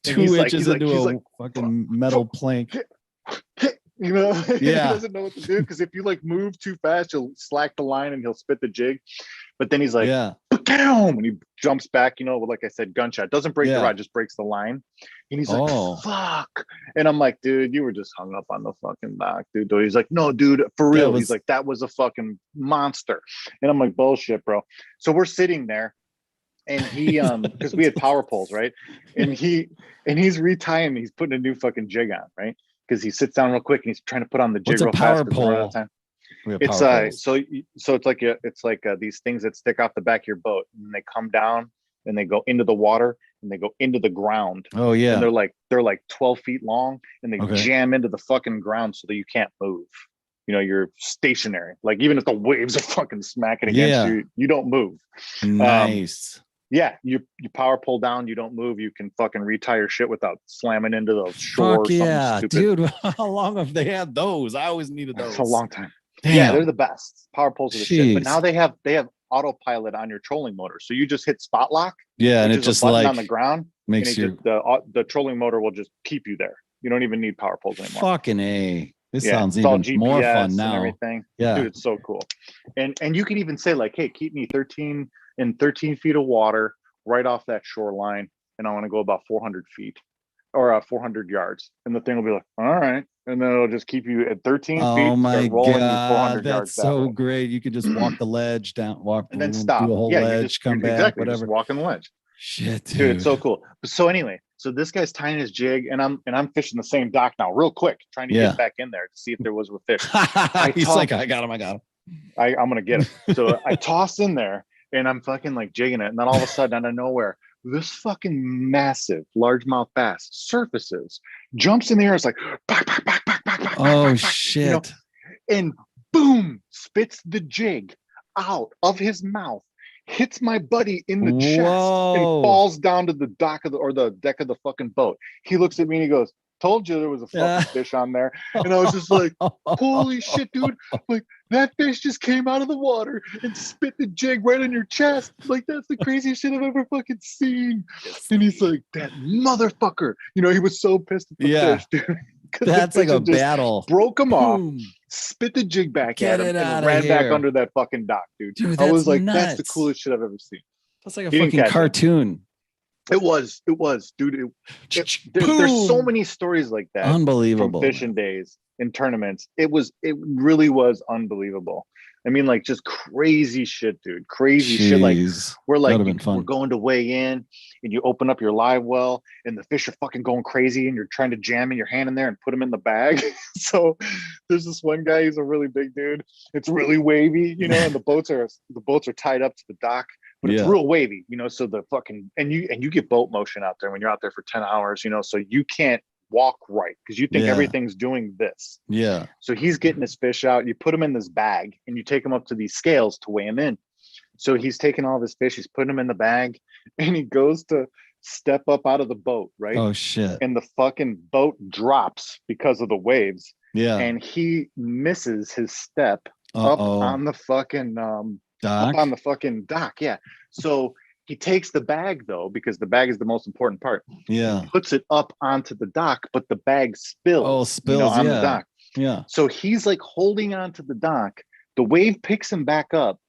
2 inches into a fucking metal plank. He doesn't know what to do because if you like move too fast, you'll slack the line and he'll spit the jig. But then he's like, get home, and he jumps back. Like I said, gunshot doesn't break the rod, just breaks the line. And he's like, fuck. And I'm like, dude, you were just hung up on the fucking dock, dude. He's like, no, dude, for real. He's like, that was a fucking monster. And I'm like, bullshit, bro. So we're sitting there. And he because we had power poles, right? And he's retying, he's putting a new fucking jig on, right? Because he sits down real quick and he's trying to put on the jig real fast. It's so it's like these things that stick off the back of your boat, and they come down and they go into the water and they go into the ground. Oh yeah. And they're like 12 feet long, and they jam into the fucking ground so that you can't move. You're stationary. Like even if the waves are fucking smacking against you, you don't move. Nice. You power pull down, you don't move, you can fucking retire shit without slamming into the shore. Fuck yeah, dude. How long have they had those? I always needed those. It's a long time. Damn. Yeah, they're the best. Power pulls are the shit. But now they have autopilot on your trolling motor. So you just hit spot lock. Yeah, and it just like on the ground makes you the trolling motor will just keep you there. You don't even need power pulls anymore. Fucking A. This sounds even more fun now. Everything. Yeah. Dude, it's so cool. And you can even say like, hey, keep me 13 feet of water right off that shoreline, and I want to go about 400 feet or 400 yards. And the thing will be like, all right. And then it'll just keep you at 13 feet. Oh my God. That's so great. You could just walk the ledge down, and then stop. Do a whole ledge, come back, exactly, whatever. Just walking the ledge. Shit, dude, it's so cool. So anyway, so this guy's tying his jig, and I'm fishing the same dock now, real quick, trying to get back in there to see if there was a fish. He's like, I got him. I'm gonna get him. So I toss in there, and I'm fucking like jigging it, and then all of a sudden, out of nowhere, this fucking massive largemouth bass surfaces, jumps in the air. It's like, oh shit! And boom, spits the jig out of his mouth, hits my buddy in the chest, and falls down to the dock of the deck of the fucking boat. He looks at me and he goes, Told you there was a fucking fish on there. And I was just like, holy shit, dude. Like, that fish just came out of the water and spit the jig right on your chest. Like, that's the craziest shit I've ever fucking seen. And he's like, that motherfucker. You know, he was so pissed at the fish, dude. That's like a battle. Broke him off, spit the jig back at him, and ran back under that fucking dock, dude. I was like, that's the coolest shit I've ever seen. That's like a fucking cartoon. It was, dude. There's so many stories like that. Unbelievable. From fishing days and tournaments. It really was unbelievable. I mean, like, just crazy shit, dude. Crazy shit. Like, we're going to weigh in, and you open up your live well, and the fish are fucking going crazy, and you're trying to jam in your hand in there and put them in the bag. So there's this one guy, he's a really big dude. It's really wavy, you know, and the boats are tied up to the dock, but it's real wavy, you know. So the fucking and you get boat motion out there when you're out there for 10 hours, you know, so you can't walk right because you think everything's doing this. Yeah. So he's getting his fish out. You put him in this bag and you take him up to these scales to weigh him in. So he's taking all of his fish, he's putting them in the bag, and he goes to step up out of the boat, right? Oh shit. And the fucking boat drops because of the waves. Yeah. And he misses his step up on the fucking dock. Up on the fucking dock. Yeah. So he takes the bag, though, because the bag is the most important part. Yeah. He puts it up onto the dock, but the bag spills. On the dock. Yeah. So he's like holding onto the dock. The wave picks him back up.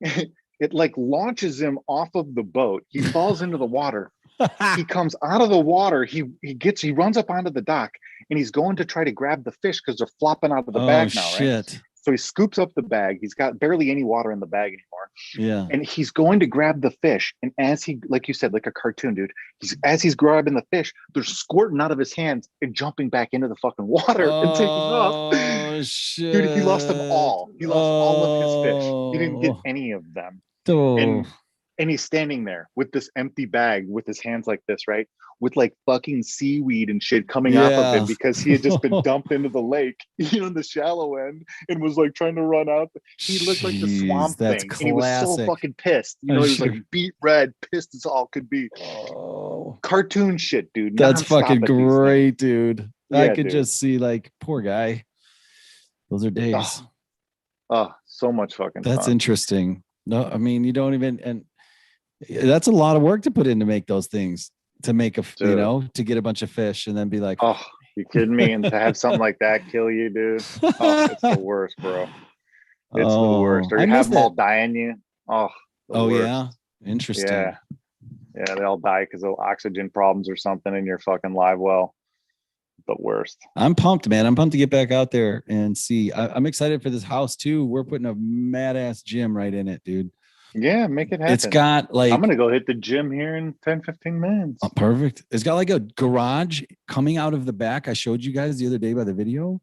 It like launches him off of the boat. He falls into the water. He comes out of the water. He runs up onto the dock, and he's going to try to grab the fish because they're flopping out of the bag now, right? So he scoops up the bag. He's got barely any water in the bag anymore. Yeah. And he's going to grab the fish. And as he, like you said, like a cartoon, dude, as he's grabbing the fish, they're squirting out of his hands and jumping back into the fucking water and taking off. Oh, shit. Dude, he lost them all. He lost all of his fish. He didn't get any of them. And he's standing there with this empty bag with his hands like this, right? With like fucking seaweed and shit coming off of him because he had just been dumped into the lake, you know, in the shallow end, and was like trying to run out. He looked like the Swamp Thing. And he was so fucking pissed. You know, he was like beet red, pissed as all could be. Oh. Cartoon shit, dude. That's fucking great, dude. Yeah, I could just see, like, poor guy. Those are days. Oh, so much fucking That's fun. Interesting. No, I mean, you don't even, and that's a lot of work to put in to make those things, to make you know, to get a bunch of fish and then be like, oh, you kidding me? And to have something like that kill you, dude. Oh, it's the worst, bro. It's the worst. Or you have them all die on you. Oh, worst. Yeah. Interesting. Yeah. Yeah, they all die because of oxygen problems or something in your fucking live well. The worst. I'm pumped, man. I'm pumped to get back out there and see. I'm excited for this house too. We're putting a mad ass gym right in it, dude. Yeah, make it happen. It's got like, I'm gonna go hit the gym here in 10-15 minutes. Oh, perfect. It's got like a garage coming out of the back. I showed you guys the other day by the video,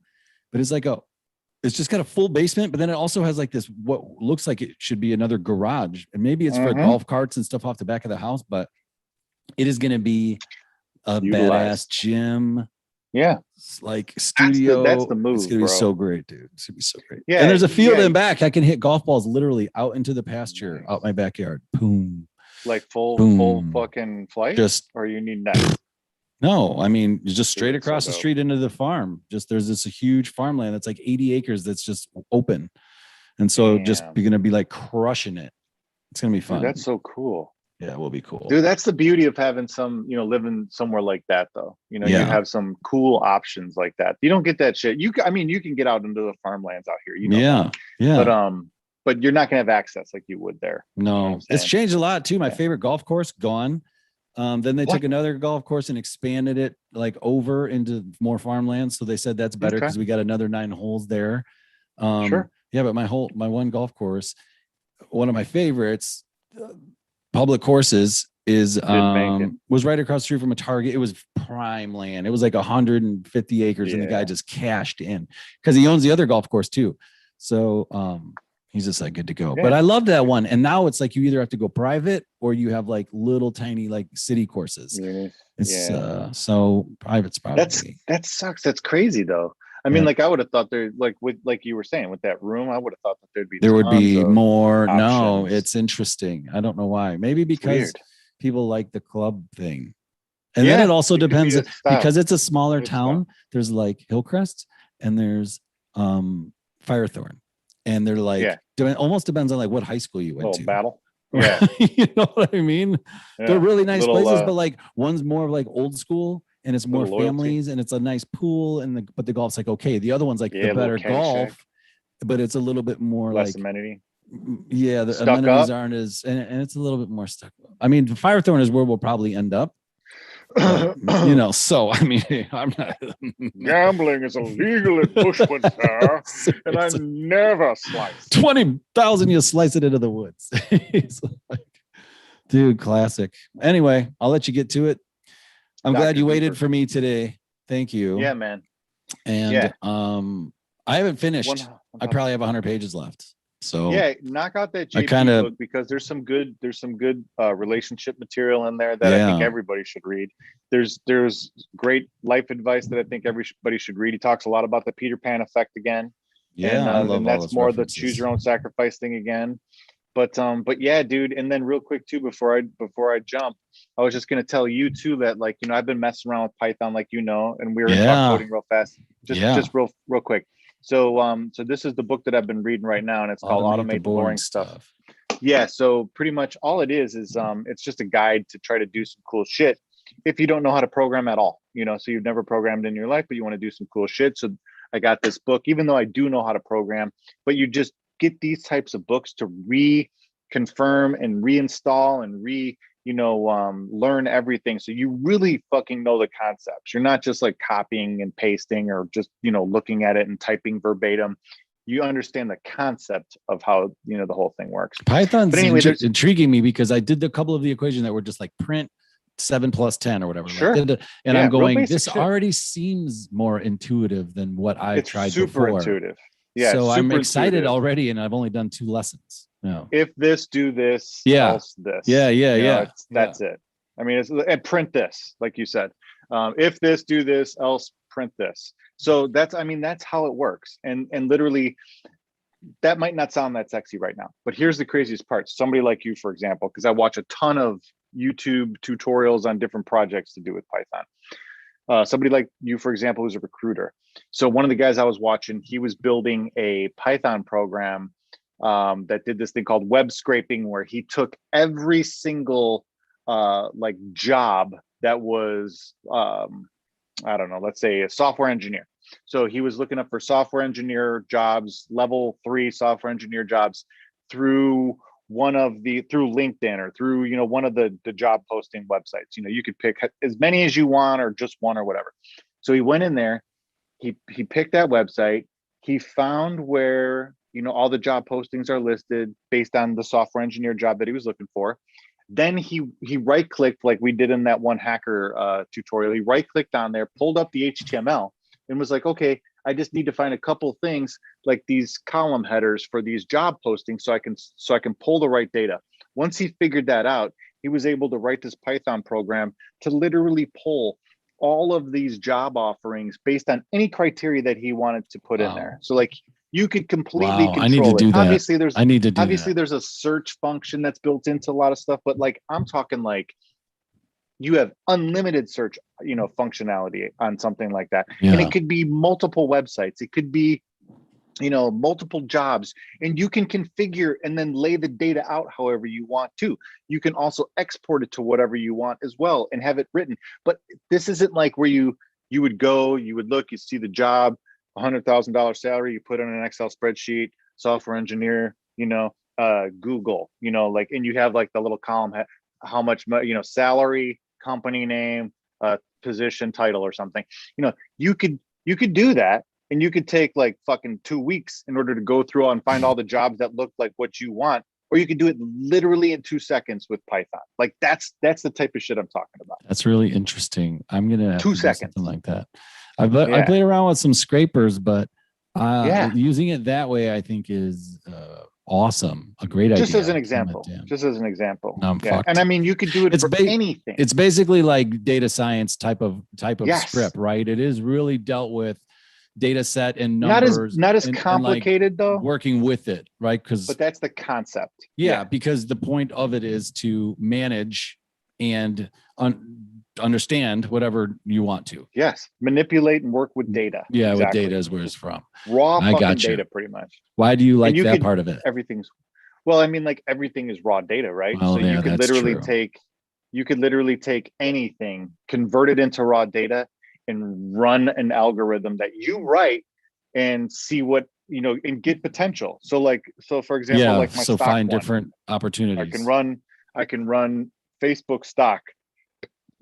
but it's just got a full basement, but then it also has like this, what looks like it should be another garage, and maybe it's for golf carts and stuff off the back of the house, but it is gonna be a badass gym. Yeah, it's like studio. That's the move. It's gonna be so great, dude. It's gonna be so great. Yeah, and there's a field in back. I can hit golf balls literally out into the pasture, out my backyard. Boom. Like full fucking flight. Or you need net. No, I mean just straight across the street into the farm. Just there's this huge farmland that's like 80 acres that's just open, and so just you're gonna be like crushing it. It's gonna be fun. Dude, that's so cool. Yeah, it will be cool. Dude, that's the beauty of having some, you know, living somewhere like that, though. You know, you have some cool options like that. You don't get that shit. You can get out into the farmlands out here. You know. Yeah. But you're not gonna have access like you would there. No, you know it's changed a lot too. My favorite golf course gone. Then they took another golf course and expanded it like over into more farmland. So they said that's better because we got another 9 holes there. Sure. Yeah, but my one golf course, one of my favorites. Public courses was right across the street from a Target. It was prime land. It was like 150 acres, and the guy just cashed in because he owns the other golf course too. So he's just like good to go. Yeah. But I love that one. And now it's like you either have to go private or you have like little tiny like city courses. It's so private's probably that sucks. That's crazy though. I mean, like I would have thought there, like you were saying, with that room, I would have thought that there would be more. Options. No, it's interesting. I don't know why. Maybe because people like the club thing. And Yeah, then it also it could be depends a style. because it's a smaller It's town. There's like Hillcrest and there's Firethorn. And they're like, almost depends on like what high school you went little to. battle. Yeah. You know what I mean? Yeah. They're really nice Little, places, but like one's more like old school and it's more little loyalty. families and it's a nice pool but the golf's like okay. The other one's like the better golf, but it's a little bit more less like amenity. Yeah, the Stuck amenities up. aren't as, and it's a little bit more stuck up. I mean, Firethorn is where we'll probably end up. But, you know, so I mean, I'm not. Gambling is illegal in Bushwood, sir, and I never slice. 20,000, you slice it into the woods. He's like, dude, classic. Anyway, I'll let you get to it. I'm glad you waited for me today. Thank you. Yeah, man. And I haven't finished. I probably have 100 pages left. So yeah, knock out that JP book because there's some good relationship material in there that I think everybody should read. There's great life advice that I think everybody should read. He talks a lot about the Peter Pan effect again. Yeah, and that's more the choose your own sacrifice thing again. But yeah, dude. And then real quick too, before I jump, I was just gonna tell you too that like, you know, I've been messing around with Python, like, you know, and we were gonna talk coding real fast, just real quick. So this is the book that I've been reading right now, and it's called Automate the Boring Stuff. Yeah. So pretty much all it is it's just a guide to try to do some cool shit if you don't know how to program at all, you know, so you've never programmed in your life, but you want to do some cool shit. So I got this book, even though I do know how to program, but you just get these types of books to reconfirm and reinstall and learn everything. So you really fucking know the concepts. You're not just like copying and pasting or just, you know, looking at it and typing verbatim. You understand the concept of how, you know, the whole thing works. Python's intriguing me because I did a couple of the equations that were just like print 7 + 10 or whatever. Sure. Like, and I'm going, this already seems more intuitive than what I've tried before. Super intuitive. Yeah. So I'm excited already, and I've only done 2 lessons. No. If this, do this, else this. Yeah. That's it. I mean, and print this, like you said. If this, do this, else print this. So that's how it works. And literally, that might not sound that sexy right now, but here's the craziest part. Somebody like you, for example, because I watch a ton of YouTube tutorials on different projects to do with Python. Somebody like you, for example, who's a recruiter. So one of the guys I was watching, he was building a Python program that did this thing called web scraping, where he took every single like job that was, I don't know, let's say a software engineer. So he was looking up for software engineer jobs, level 3 software engineer jobs through LinkedIn or through, you know, one of the job posting websites. You know, you could pick as many as you want or just one or whatever. So he went in there, he picked that website, he found where, you know, all the job postings are listed based on the software engineer job that he was looking for. Then he right clicked, like we did in that one hacker tutorial. He right clicked on there, pulled up the HTML and was like, okay, I just need to find a couple things like these column headers for these job postings so I can pull the right data. Once he figured that out, he was able to write this Python program to literally pull all of these job offerings based on any criteria that he wanted to put in there. So like you could completely control I need to do that. Obviously there's a search function that's built into a lot of stuff, but like I'm talking like you have unlimited search, you know, functionality on something like that. Yeah. And it could be multiple websites. It could be, you know, multiple jobs, and you can configure and then lay the data out however you want to. You can also export it to whatever you want as well and have it written. But this isn't like where you would go, you would look, you see the job, $100,000 salary, you put in an Excel spreadsheet, software engineer, you know, Google, you know, like, and you have like the little column, how much, you know, salary, company name, position, title, or something. You know, you could do that, and you could take like fucking 2 weeks in order to go through and find all the jobs that look like what you want, or you could do it literally in 2 seconds with Python. Like that's the type of shit I'm talking about. That's really interesting. I'm gonna have 2 seconds, something like that. I played around with some scrapers, but using it that way, I think is awesome. A great idea. Just as an example. Now I'm fucked. And I mean, you could do it for anything. It's basically like data science type of script, right? It is really dealt with data set and numbers. Not as complicated like though. Working with it, right? But that's the concept. Yeah, because the point of it is to manage and understand whatever you want to. Yes, manipulate and work with data. Yeah, Exactly. with data is where it's from. Raw I fucking gotcha. data, pretty much. Why do you like you that could- part of it? Everything's well, I mean, like everything is raw data, right? Well, So yeah, you could that's literally true. take anything, convert it into raw data, and run an algorithm that you write and see what, and get potential. So for example, Yeah, like my so stock find one, different opportunities. I can run Facebook stock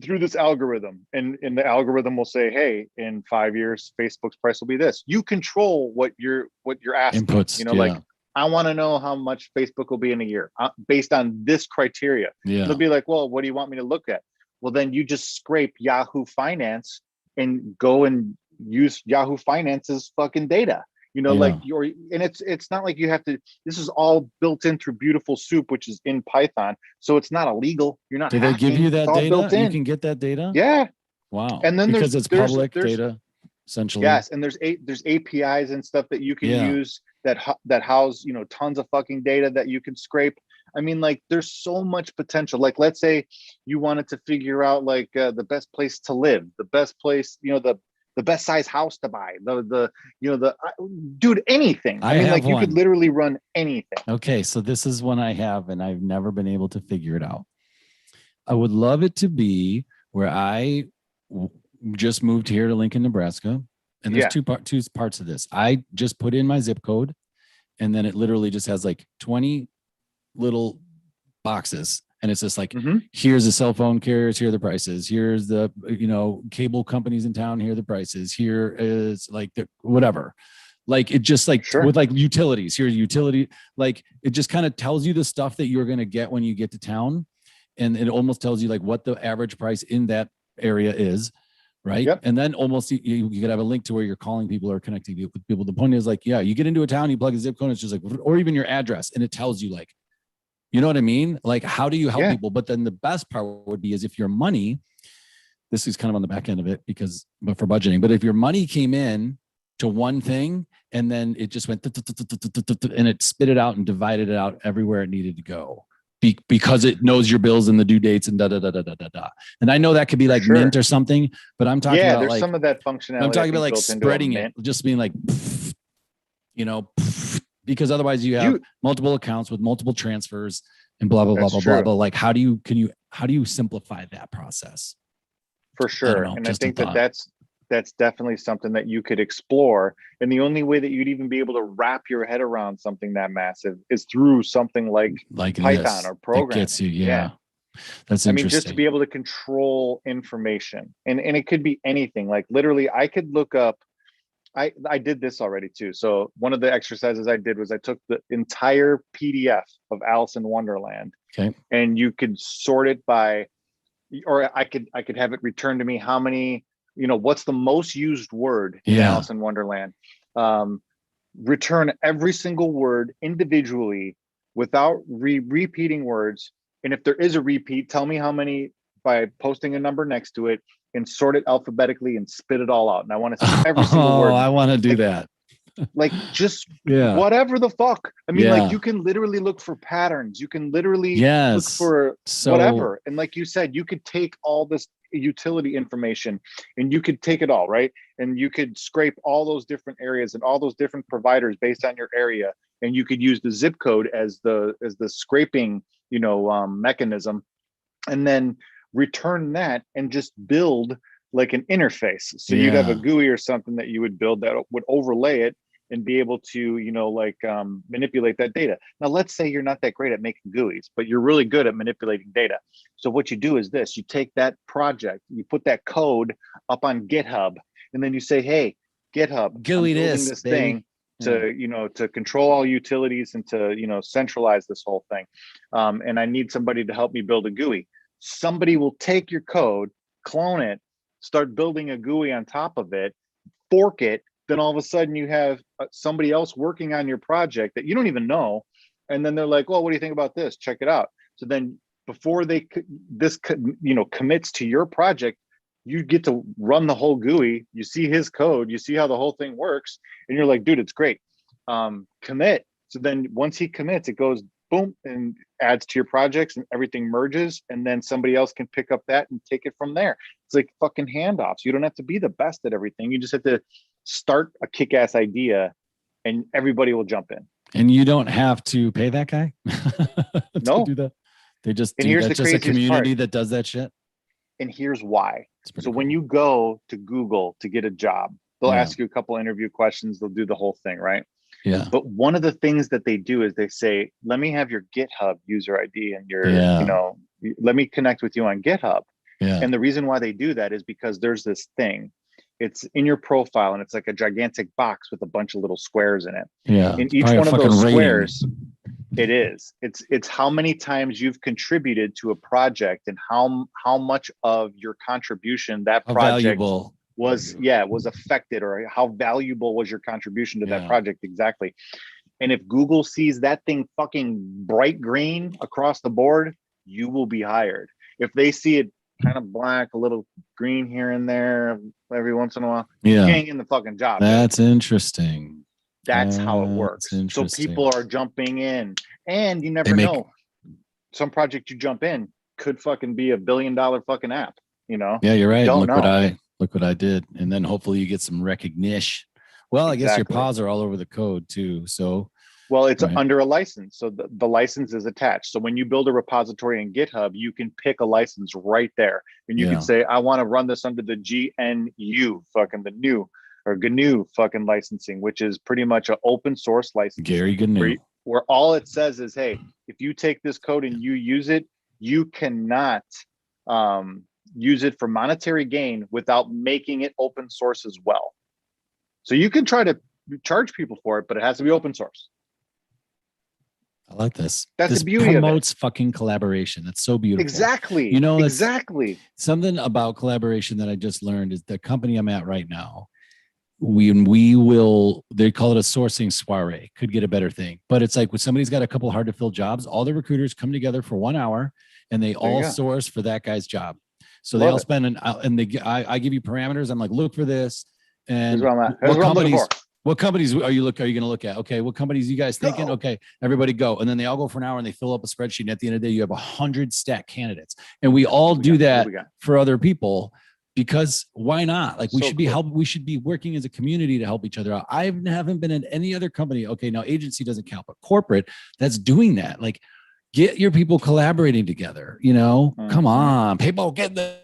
through this algorithm, and the algorithm will say, hey, in 5 years Facebook's price will be this. You control what you're asking. Inputs, Like, I want to know how much Facebook will be in a year based on this criteria. Yeah. They'll be like, well, what do you want me to look at? Well, then you just scrape Yahoo Finance and go and use Yahoo Finance's fucking data. Like and it's not like you have to. This is all built in through Beautiful Soup, which is in Python, so it's not illegal. You're not. Do they give you that data? You can get that data. Yeah. Wow. And then because it's public data, essentially. Yes, and there's APIs and stuff that you can use that house tons of fucking data that you can scrape. I mean, like, there's so much potential. Like, let's say you wanted to figure out like the best place to live, the best place, the best size house to buy, dude, anything. I mean, like, you could literally run anything. Okay, so this is one I have, and I've never been able to figure it out. I would love it to be where I just moved here to Lincoln, Nebraska, and there's two parts of this. I just put in my zip code, and then it literally just has like 20 little boxes. And it's just like, here's the cell phone carriers, here are the prices. Here's the, cable companies in town, here are the prices. Here is like whatever. Like, it just like with like utilities, here's utility. Like, it just kind of tells you the stuff that you're going to get when you get to town. And it almost tells you like what the average price in that area is. Right. Yep. And then almost you could have a link to where you're calling people or connecting with people. The point is like, yeah, you get into a town, you plug a zip code, it's just like, or even your address, and it tells you like, you know what I mean? Like, how do you help people? But then the best part would be is if your money, this is kind of on the back end of it but for budgeting, but if your money came in to one thing and then it just went and it spit it out and divided it out everywhere it needed to go because it knows your bills and the due dates and And I know that could be like Mint or something, but I'm talking about there's like some of that functionality. I'm talking about like spreading it, just being like, because otherwise you have multiple accounts with multiple transfers and blah, blah, blah, blah, blah, blah. Like, how do you simplify that process? For sure. And I think that's definitely something that you could explore. And the only way that you'd even be able to wrap your head around something that massive is through something like Python or programming. That gets you. Yeah. That's interesting. I mean, just to be able to control information, and it could be anything. Like, literally, I could look up, I did this already too. So one of the exercises I did was I took the entire PDF of Alice in Wonderland, and you could sort it by, or I could have it return to me how many, what's the most used word in Alice in Wonderland. Return every single word individually without repeating words. And if there is a repeat, tell me how many by posting a number next to it, and sort it alphabetically and spit it all out. And I want to see every single word. I want to do that. Like, just whatever the fuck. I mean, like, you can literally look for patterns. You can literally look for whatever. And like you said, you could take all this utility information and you could take it all, right? And you could scrape all those different areas and all those different providers based on your area. And you could use the zip code as the scraping, mechanism, and then return that and just build like an interface. So you'd have a GUI or something that you would build that would overlay it and be able to, manipulate that data. Now, let's say you're not that great at making GUIs, but you're really good at manipulating data. So what you do is this: you take that project, you put that code up on GitHub, and then you say, hey, GitHub, GUI this thing to, to control all utilities and to, centralize this whole thing. And I need somebody to help me build a GUI. Somebody will take your code, clone it, start building a GUI on top of it, fork it. Then all of a sudden you have somebody else working on your project that you don't even know. And then they're like, well, what do you think about this? Check it out. So then before commits to your project, you get to run the whole GUI. You see his code, you see how the whole thing works. And you're like, dude, it's great. Commit. So then once he commits, it goes boom, and adds to your projects, and everything merges, and then somebody else can pick up that and take it from there. It's like fucking handoffs. You don't have to be the best at everything. You just have to start a kick-ass idea, and everybody will jump in. And you don't have to pay that guy to No. do that. They just And do here's that. the Just a craziest community part. that does that shit. And here's why. It's pretty So when cool. you go to Google to get a job, they'll Yeah. ask you a couple interview questions. They'll do the whole thing, right? Yeah. But one of the things that they do is they say, let me have your GitHub user ID and your, Yeah. you know, let me connect with you on GitHub. Yeah. And the reason why they do that is because there's this thing. It's in your profile, and it's like a gigantic box with a bunch of little squares in it. Yeah. In each Probably a one of fucking those rating. squares, it is. It's how many times you've contributed to a project, and how much of your contribution that How project valuable. was affected, or how valuable was your contribution to that Yeah. project exactly. And if Google sees that thing fucking bright green across the board, you will be hired. If they see it kind of black, a little green here and there every once in a while, you Yeah. ain't in the fucking job. That's interesting. That's how it That's works. So interesting. people are jumping in, and you never They make- know. Some project you jump in could fucking be $1 billion fucking app, you know? Yeah, you're right. Don't Look know. what I did. And then hopefully you get some recognition. Well, I guess your Exactly. paws are all over the code too. So Well, it's Right. under a license. So the license is attached. So when you build a repository in GitHub, you can pick a license right there. And you Yeah. can say, I want to run this under the GNU, fucking the new or GNU fucking licensing, which is pretty much an open source license. Gary Gnu. Where all it says is, hey, if you take this code and you use it, you cannot use it for monetary gain without making it open source as well. So you can try to charge people for it, but it has to be open source. I like this. That's This the beauty of it. promotes fucking collaboration. That's so beautiful. Exactly. You know, that's- exactly. Something about collaboration that I just learned is the company I'm at right now. We will, they call it a sourcing soiree, could get a better thing. But it's like when somebody's got a couple hard to fill jobs, all the recruiters come together for 1 hour and they all go. source for that guy's job. So Love they all it. spend I give you parameters. I'm like, look for this. And Here's what I'm at. Here's what I'm looking for. what companies are you going to look at? Okay. What companies you guys thinking? Go. Okay. Everybody go. And then they all go for an hour and they fill up a spreadsheet. And at the end of the day, you have 100 stack candidates. And we all What we do got? that What we got? for other people because why not? Like we So should be cool. we should be working as a community to help each other out. I haven't been in any other company. Okay. Now agency doesn't count, but corporate that's doing that. Like get your people collaborating together, you know, come Mhm. on, people get the,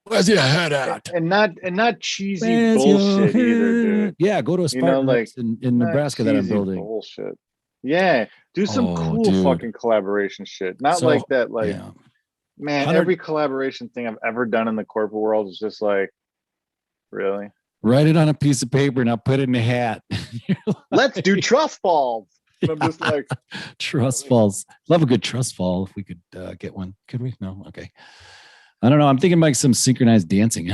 where's your head at? And not cheesy Where's your bullshit either, dude. head? Yeah. Go to a You know, Spartan like, Race in Not Nebraska that I'm cheesy building. bullshit. Yeah. Do some Oh, cool dude. fucking collaboration shit. Not So, like that, like, yeah. man, 100 every collaboration thing I've ever done in the corporate world is just like, really? Write it on a piece of paper and I'll put it in a hat. Let's do trust balls. And I'm just like, Trust falls. Love a good trust fall. If we could get one, could we? No. Okay. I don't know. I'm thinking like some synchronized dancing.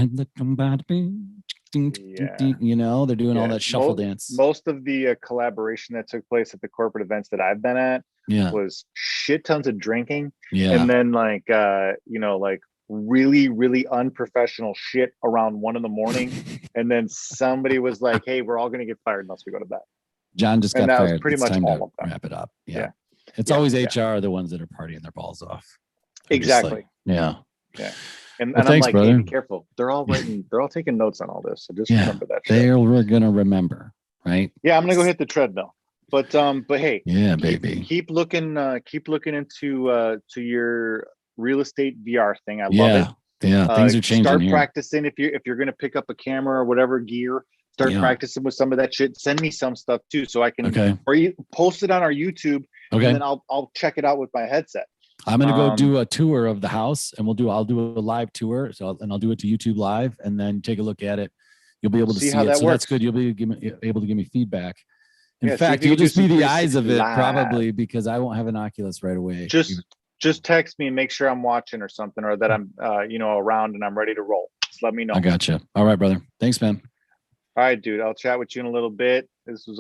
You know, they're doing all yeah, that shuffle dance. most of the collaboration that took place at the corporate events that I've been at Yeah. was shit tons of drinking. Yeah. And then like you know, like really really unprofessional shit around 1 a.m. And then somebody was like, hey, we're all gonna get fired unless we go to bed. John just got and that was fired. pretty It's much time all to of them. wrap it up. Yeah. Yeah. It's Yeah, always yeah. HR the ones that are partying their balls off. I'm just Exactly. like, yeah. And, Well, and thanks, I'm like, hey, brother. be careful, they're all taking notes on all this, so just Yeah, remember that shit. They're gonna remember, right? Yeah, I'm gonna go hit the treadmill, but hey, Yeah, keep, baby. keep looking into to your real estate VR thing. I love Yeah. it. Yeah. Things are changing Start here. practicing if you're gonna pick up a camera or whatever gear. Start Yeah. practicing with some of that shit. Send me some stuff too, so I can Okay. or you post it on our YouTube, Okay. and then I'll check it out with my headset. I'm gonna go Um, do a tour of the house, and I'll do a live tour. So I'll do it to YouTube live, and then take a look at it. You'll be able to See see how it. that So that's works. good. You'll be able to give me feedback. In Yeah, see if fact, you you'll can do just be some the eyes of it 360 live. probably because I won't have an Oculus right away. Just text me and make sure I'm watching or something, or that I'm around and I'm ready to roll. Just let me know. I gotcha. All right, brother. Thanks, man. All right, dude. I'll chat with you in a little bit. This was